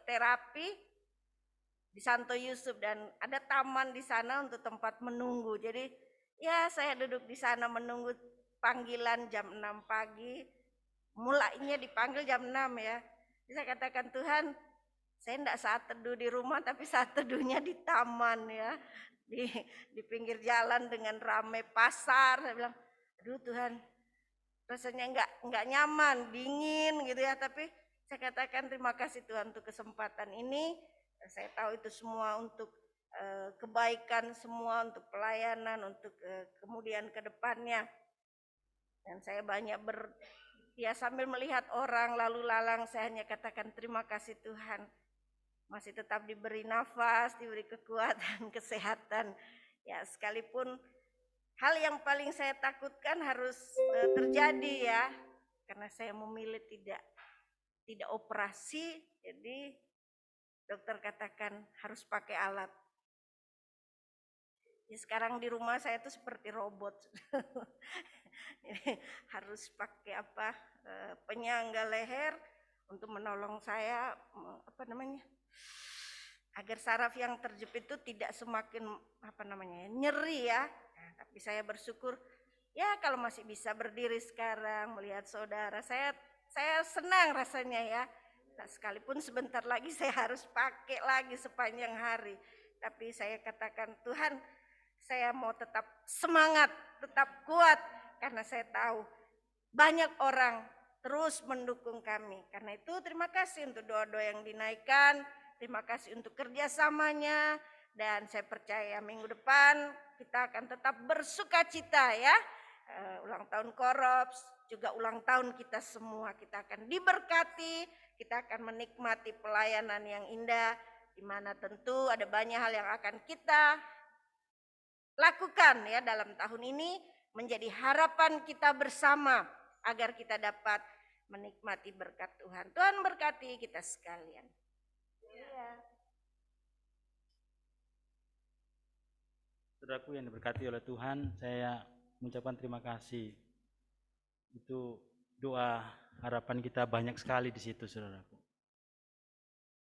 terapi di Santo Yusuf, dan ada taman di sana untuk tempat menunggu. Jadi ya saya duduk di sana menunggu panggilan jam 6 pagi. Mulainya dipanggil jam 6 ya. Jadi saya katakan, Tuhan, saya enggak saat teduh di rumah tapi saat teduhnya di taman ya. Di pinggir jalan dengan ramai pasar. Saya bilang, aduh Tuhan, rasanya enggak nyaman, dingin gitu ya, tapi saya katakan terima kasih Tuhan untuk kesempatan ini. Saya tahu itu semua untuk kebaikan, semua untuk pelayanan, untuk kemudian ke depannya. Dan saya banyak sambil melihat orang lalu lalang, saya hanya katakan terima kasih Tuhan. Masih tetap diberi nafas, diberi kekuatan, kesehatan. Ya, sekalipun hal yang paling saya takutkan harus terjadi ya, karena saya memilih tidak operasi, jadi dokter katakan harus pakai alat. Ya, sekarang di rumah saya itu seperti robot. Harus pakai penyangga leher untuk menolong saya agar saraf yang terjepit itu tidak semakin nyeri ya. Nah, tapi saya bersyukur ya kalau masih bisa berdiri sekarang melihat saudara, saya senang rasanya ya. Nah, sekalipun sebentar lagi saya harus pakai lagi sepanjang hari, tapi saya katakan Tuhan, saya mau tetap semangat, tetap kuat, karena saya tahu banyak orang terus mendukung kami. Karena itu terima kasih untuk doa-doa yang dinaikkan, terima kasih untuk kerjasamanya, dan saya percaya minggu depan kita akan tetap bersukacita ya. Ulang tahun Korops, juga ulang tahun kita semua, kita akan diberkati, kita akan menikmati pelayanan yang indah, di mana tentu ada banyak hal yang akan kita lakukan ya dalam tahun ini, menjadi harapan kita bersama agar kita dapat menikmati berkat Tuhan. Tuhan berkati kita sekalian. Iya. Saudaraku yang diberkati oleh Tuhan, saya mengucapkan terima kasih. Itu doa harapan kita banyak sekali di situ, saudaraku.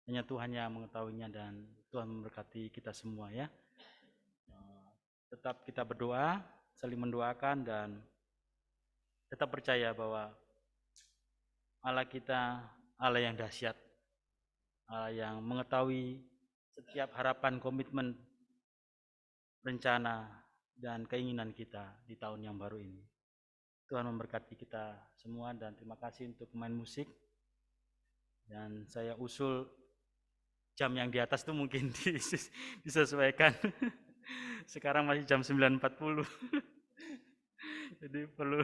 Hanya Tuhan yang mengetahuinya, dan Tuhan memberkati kita semua ya. Tetap kita berdoa, saling mendoakan, dan tetap percaya bahwa Allah kita Allah yang dahsyat, Allah yang mengetahui setiap harapan, komitmen, rencana, dan keinginan kita di tahun yang baru ini. Tuhan memberkati kita semua, dan terima kasih untuk pemain musik. Dan saya usul jam yang di atas itu mungkin disesuaikan. Sekarang masih jam 9.40. Jadi perlu,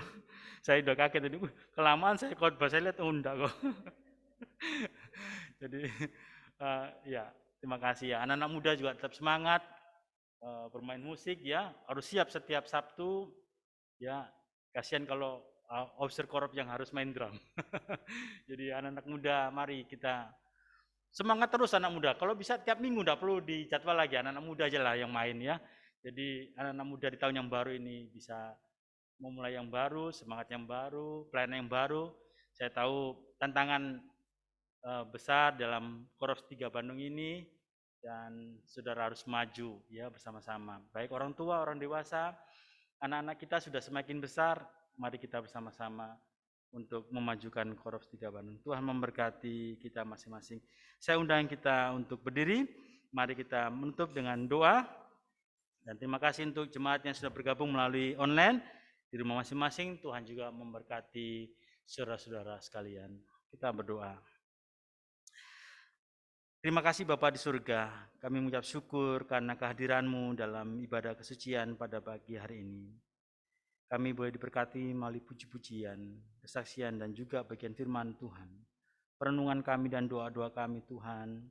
saya udah kaget tadi, kelamaan saya khotbah, saya lihat enggak kok. Jadi ya terima kasih ya. Anak-anak muda juga tetap semangat bermain musik ya, harus siap setiap Sabtu ya. Kasihan kalau officer korup yang harus main drum. Jadi anak-anak muda, mari kita semangat terus anak muda. Kalau bisa tiap minggu, enggak perlu dijadwal lagi, anak-anak muda aja lah yang main ya. Jadi anak-anak muda di tahun yang baru ini bisa memulai yang baru, semangat yang baru, pelayanan yang baru. Saya tahu tantangan besar dalam Korops 3 Bandung ini, dan saudara harus maju ya bersama-sama. Baik orang tua, orang dewasa, anak-anak kita sudah semakin besar, mari kita bersama-sama untuk memajukan Korops 3 Bandung. Tuhan memberkati kita masing-masing. Saya undang kita untuk berdiri, mari kita menutup dengan doa. Dan terima kasih untuk jemaat yang sudah bergabung melalui online di rumah masing-masing. Tuhan juga memberkati saudara-saudara sekalian. Kita berdoa. Terima kasih Bapa di surga, kami mengucap syukur karena kehadiran-Mu dalam ibadah kesucian pada pagi hari ini. kami boleh diberkati melalui puji-pujian, kesaksian, dan juga bagian firman Tuhan. Perenungan kami dan doa-doa kami Tuhan,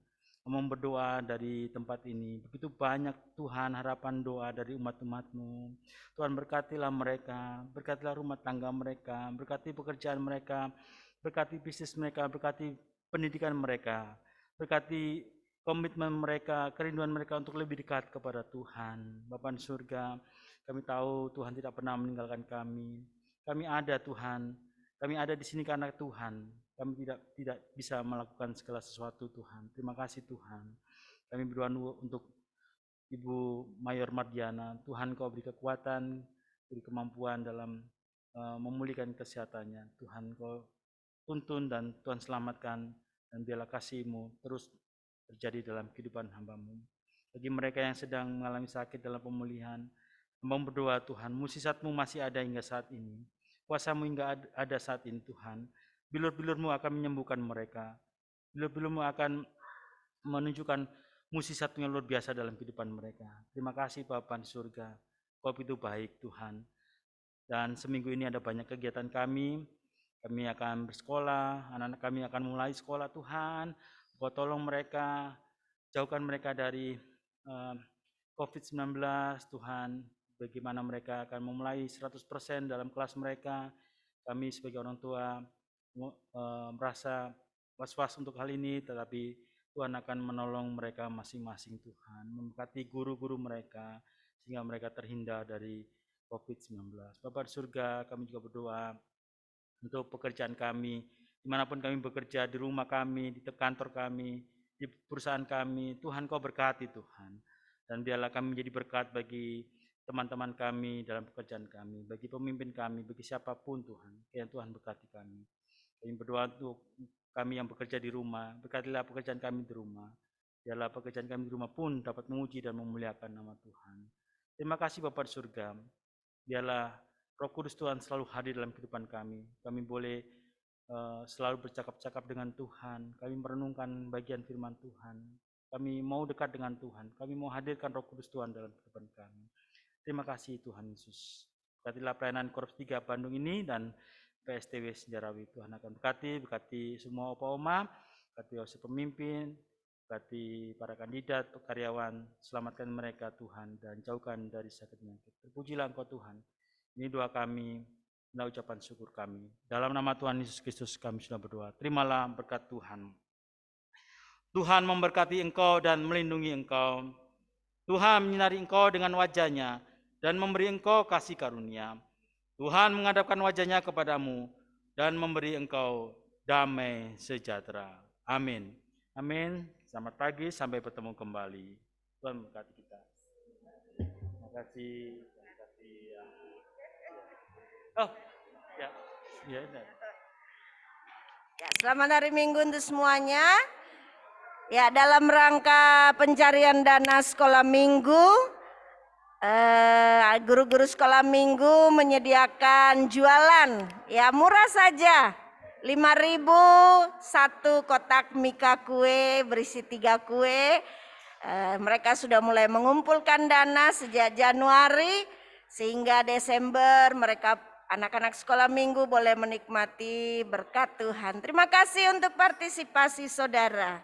ngomong berdoa dari tempat ini, begitu banyak Tuhan harapan doa dari umat-umat-Mu. Tuhan berkatilah mereka, berkatilah rumah tangga mereka, berkati pekerjaan mereka, berkati bisnis mereka, berkati pendidikan mereka, berkati komitmen mereka, kerinduan mereka untuk lebih dekat kepada Tuhan. Bapa di surga, kami tahu Tuhan tidak pernah meninggalkan kami. Kami ada Tuhan, kami ada di sini karena Tuhan. Kami tidak bisa melakukan segala sesuatu Tuhan. Terima kasih Tuhan. Kami berdoa untuk Ibu Mayor Mardiana. Tuhan Kau beri kekuatan, beri kemampuan dalam memulihkan kesehatannya. Tuhan Kau tuntun dan Tuhan selamatkan, dan biarlah kasih-Mu terus terjadi dalam kehidupan hamba-Mu. Bagi mereka yang sedang mengalami sakit dalam pemulihan, hamba berdoa Tuhan, mukjizat-Mu masih ada hingga saat ini. Kuasa-Mu hingga ada saat ini Tuhan. Bilur-bilur-Mu akan menyembuhkan mereka. Bilur-bilur-Mu akan menunjukkan mukjizat yang luar biasa dalam kehidupan mereka. Terima kasih Bapa di surga. Kau begitu baik Tuhan. Dan seminggu ini ada banyak kegiatan kami. Kami akan bersekolah, anak-anak kami akan mulai sekolah Tuhan. Kau tolong mereka, jauhkan mereka dari COVID-19 Tuhan. Bagaimana mereka akan memulai 100% dalam kelas mereka. Kami sebagai orang tua merasa was-was untuk hal ini, tetapi Tuhan akan menolong mereka masing-masing Tuhan, memberkati guru-guru mereka sehingga mereka terhindar dari COVID-19. Bapa di surga, kami juga berdoa untuk pekerjaan kami, dimanapun kami bekerja, di rumah kami, di kantor kami, di perusahaan kami, Tuhan Kau berkati Tuhan, dan biarlah kami menjadi berkat bagi teman-teman kami dalam pekerjaan kami, bagi pemimpin kami, bagi siapapun Tuhan, yang Tuhan berkati kami. Kami berdoa untuk kami yang bekerja di rumah, berkatilah pekerjaan kami di rumah. Biarlah pekerjaan kami di rumah pun dapat memuji dan memuliakan nama Tuhan. Terima kasih Bapa di surga. Biarlah Roh Kudus Tuhan selalu hadir dalam kehidupan kami. Kami boleh selalu bercakap-cakap dengan Tuhan. Kami merenungkan bagian firman Tuhan. Kami mau dekat dengan Tuhan. Kami mau hadirkan Roh Kudus Tuhan dalam kehidupan kami. Terima kasih Tuhan Yesus. Berkatilah pelayanan Korps 3 Bandung ini dan PSTW Sejarawi. Tuhan akan berkati semua opa-oma, berkati pemimpin, berkati para kandidat, karyawan, selamatkan mereka Tuhan dan jauhkan dari sakit penyakit. Terpujilah Engkau Tuhan. Ini doa kami, ini ucapan syukur kami. Dalam nama Tuhan Yesus Kristus kami sudah berdoa. Terimalah berkat Tuhan. Tuhan memberkati engkau dan melindungi engkau. Tuhan menyinari engkau dengan wajah-Nya dan memberi engkau kasih karunia. Tuhan menghadapkan wajah-Nya kepadamu dan memberi engkau damai sejahtera. Amin. Amin. Selamat pagi, sampai bertemu kembali. Tuhan memberkati kita. Terima kasih. Oh, ya. Ya, Ya, selamat hari Minggu untuk semuanya. Ya, dalam rangka pencarian dana sekolah minggu, guru-guru sekolah minggu menyediakan jualan, ya murah saja, 5.000 satu kotak mika kue berisi 3 kue. Mereka sudah mulai mengumpulkan dana sejak Januari sehingga Desember mereka anak-anak sekolah minggu boleh menikmati berkat Tuhan. Terima kasih untuk partisipasi saudara.